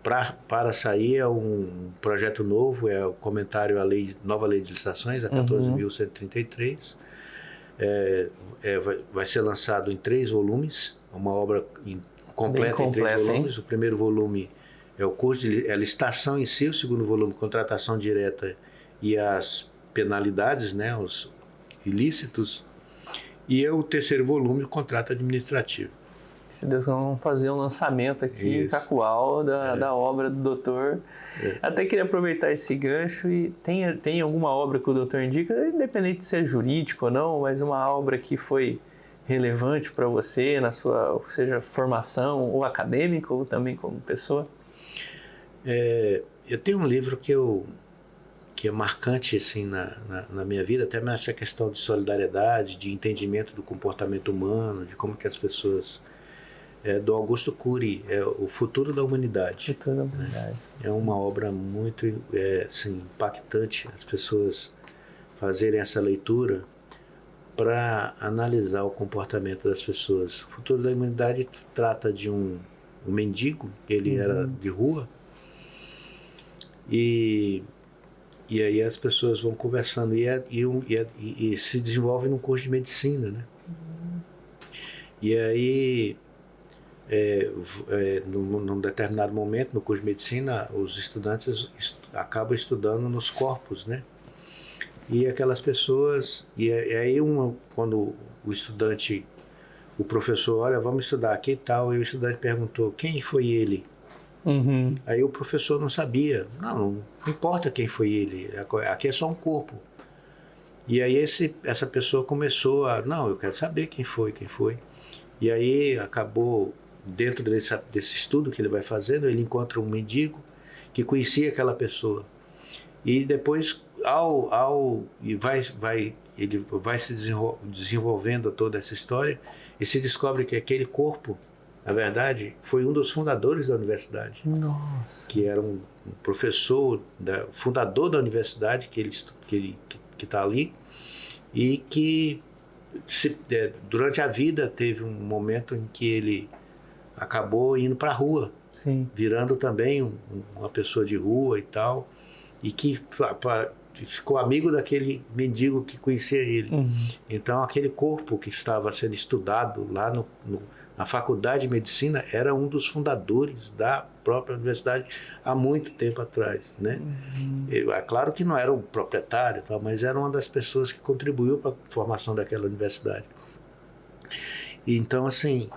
para sair, é um projeto novo, é o comentário à nova lei de licitações, a 14.133. Vai ser lançado em 3 volumes, uma obra completa em 3 volumes. O primeiro volume é o curso de licitação em si, o segundo volume, contratação direta e as penalidades, né, os ilícitos, e o terceiro volume, o contrato administrativo. Se Deus, vamos fazer um lançamento aqui, cacual, da obra do doutor. Até queria aproveitar esse gancho e tem alguma obra que o doutor indica, independente de ser jurídico ou não, mas uma obra que foi relevante para você, na sua, seja formação ou acadêmica, ou também como pessoa? Eu tenho um livro que que é marcante assim na minha vida, até nessa questão de solidariedade, de entendimento do comportamento humano, de como que as pessoas... do Augusto Cury, O Futuro da Humanidade. Futuro da Humanidade. É uma obra muito assim, impactante, as pessoas fazerem essa leitura para analisar o comportamento das pessoas. O Futuro da Humanidade trata de um mendigo, ele era de rua, e aí as pessoas vão conversando e se desenvolve num curso de medicina, né? E aí, num determinado momento, no curso de medicina, os estudantes acabam estudando nos corpos, né? E aquelas pessoas... E aí, quando o estudante, o professor, olha, vamos estudar aqui e tal, e o estudante perguntou, quem foi ele? Aí o professor não sabia. Não importa quem foi ele, aqui é só um corpo. E aí essa pessoa começou não, eu quero saber quem foi. E aí acabou, dentro desse estudo que ele vai fazendo, ele encontra um mendigo que conhecia aquela pessoa. E depois, ele vai se desenvolvendo toda essa história e se descobre que aquele corpo, na verdade, foi um dos fundadores da universidade. Nossa. Que era um professor, fundador da universidade, que está ali, e que durante a vida teve um momento em que ele acabou indo para a rua, Sim. virando também uma pessoa de rua e tal, e que ficou amigo daquele mendigo que conhecia ele. Então aquele corpo que estava sendo estudado lá na faculdade de medicina era um dos fundadores da própria universidade há muito tempo atrás, né? É claro que não era o proprietário, mas era uma das pessoas que contribuiu para a formação daquela universidade. E então, assim,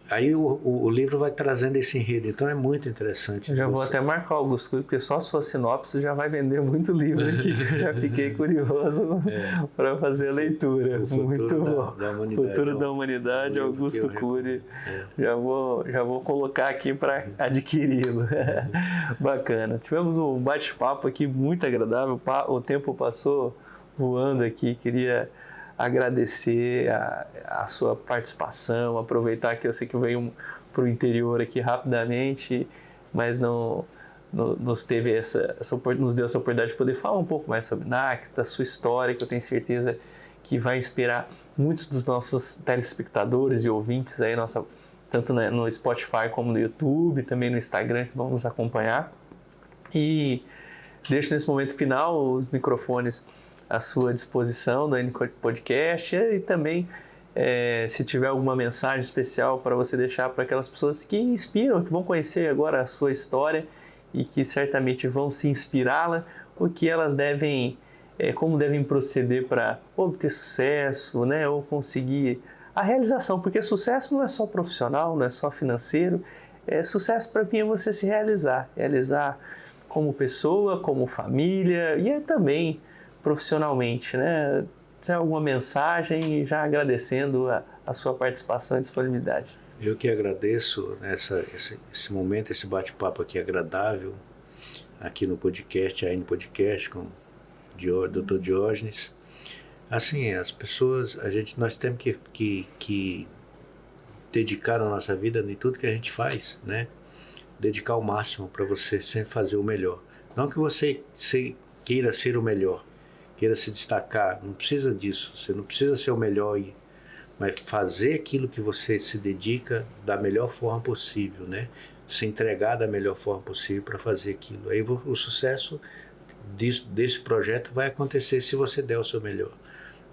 aí o livro vai trazendo esse enredo, então é muito interessante. Eu já vou até marcar o Augusto Cury, porque só a sua sinopse já vai vender muito livro aqui, eu já fiquei curioso para fazer a leitura. Muito bom. Futuro da Humanidade, Augusto Cury. Já vou colocar aqui para adquiri-lo. Bacana. Tivemos um bate-papo aqui muito agradável, o tempo passou voando aqui, queria agradecer a sua participação, aproveitar que eu sei que veio para o interior aqui rapidamente, mas nos deu essa oportunidade de poder falar um pouco mais sobre NAC, da sua história, que eu tenho certeza que vai inspirar muitos dos nossos telespectadores e ouvintes aí, tanto no Spotify como no YouTube, também no Instagram, que vão nos acompanhar. E deixo nesse momento final os microfones à sua disposição do AN Podcast e também se tiver alguma mensagem especial para você deixar para aquelas pessoas que inspiram, que vão conhecer agora a sua história e que certamente vão se inspirá-la, o que elas como devem proceder para obter sucesso, né, ou conseguir a realização, porque sucesso não é só profissional, não é só financeiro, sucesso para mim é você se realizar como pessoa, como família e também profissionalmente, né? Tem alguma mensagem, já agradecendo a sua participação e disponibilidade. Eu que agradeço esse momento, esse bate-papo aqui agradável, aqui no podcast, AN Podcast, com o Dr. Diógenes. Assim, as pessoas, nós temos que dedicar a nossa vida em tudo que a gente faz, né? Dedicar o máximo para você sempre fazer o melhor. Não que você queira ser o melhor, queira se destacar, não precisa disso, você não precisa ser o melhor, mas fazer aquilo que você se dedica da melhor forma possível, né? Se entregar da melhor forma possível para fazer aquilo. Aí o sucesso desse projeto vai acontecer se você der o seu melhor,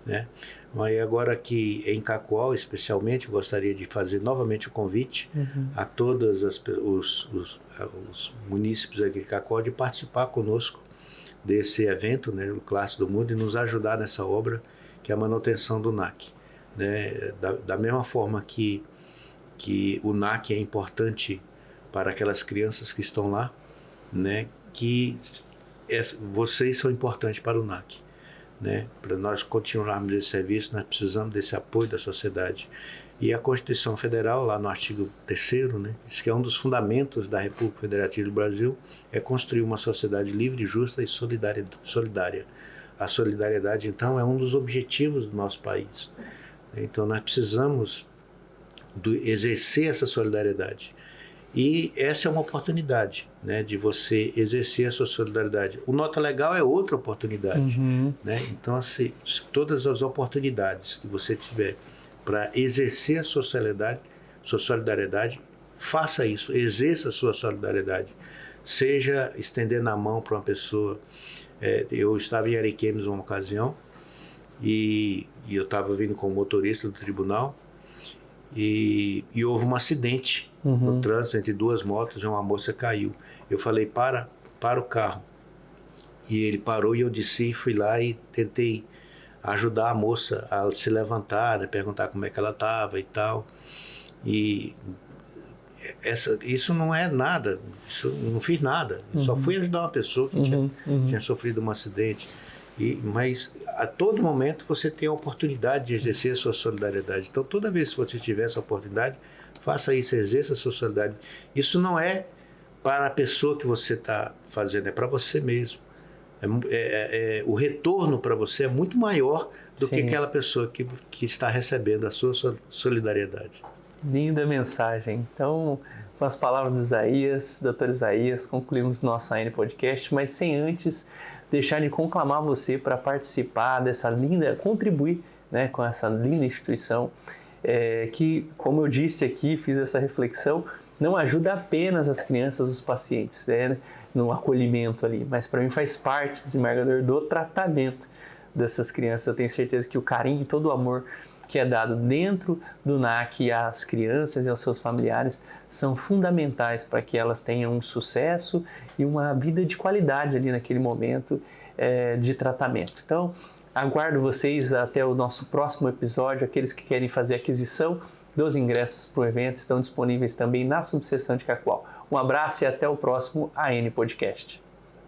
né? Mas agora aqui em Cacoal, especialmente, eu gostaria de fazer novamente o convite a todos os munícipes aqui de Cacoal de participar conosco desse evento, né, o Clássico do Mundo, e nos ajudar nessa obra, que é a manutenção do NAC. Né? Da mesma forma que o NAC é importante para aquelas crianças que estão lá, né, que vocês são importantes para o NAC. Né? Para nós continuarmos esse serviço, nós precisamos desse apoio da sociedade. E a Constituição Federal, lá no artigo 3º, né, diz que é um dos fundamentos da República Federativa do Brasil é construir uma sociedade livre, justa e solidária. A solidariedade, então, é um dos objetivos do nosso país. Então, nós precisamos exercer essa solidariedade. E essa é uma oportunidade, né, de você exercer a sua solidariedade. O Nota Legal é outra oportunidade. Né? Então, assim, todas as oportunidades que você tiver para exercer a sua solidariedade, faça isso, exerça a sua solidariedade. Seja estendendo a mão para uma pessoa. Eu estava em Ariquemes uma ocasião e eu estava vindo com o motorista do tribunal e houve um acidente no trânsito entre duas motos e uma moça caiu. Eu falei, para o carro. E ele parou e eu desci, fui lá e tentei ajudar a moça a se levantar, né, perguntar como é que ela estava e tal. E isso não é nada, isso não fiz nada. Só fui ajudar uma pessoa que tinha sofrido um acidente. Mas a todo momento você tem a oportunidade de exercer a sua solidariedade. Então, toda vez que você tiver essa oportunidade, faça isso, exerça a sua solidariedade. Isso não é para a pessoa que você está fazendo, é para você mesmo. O retorno para você é muito maior do que aquela pessoa que está recebendo a sua solidariedade. Linda mensagem. Então, com as palavras de Isaías, Dr. Isaías, concluímos nosso AN Podcast, mas sem antes deixar de conclamar você para participar dessa linda, contribuir, né, com essa linda instituição que, como eu disse aqui, fiz essa reflexão, não ajuda apenas as crianças, os pacientes, no acolhimento ali, mas para mim faz parte, desembargador, do tratamento dessas crianças. Eu tenho certeza que o carinho e todo o amor que é dado dentro do NAC às crianças e aos seus familiares são fundamentais para que elas tenham um sucesso e uma vida de qualidade ali naquele momento de tratamento. Então, aguardo vocês até o nosso próximo episódio. Aqueles que querem fazer aquisição dos ingressos para o evento estão disponíveis também na subseção de Cacoal. Um abraço e até o próximo AN Podcast.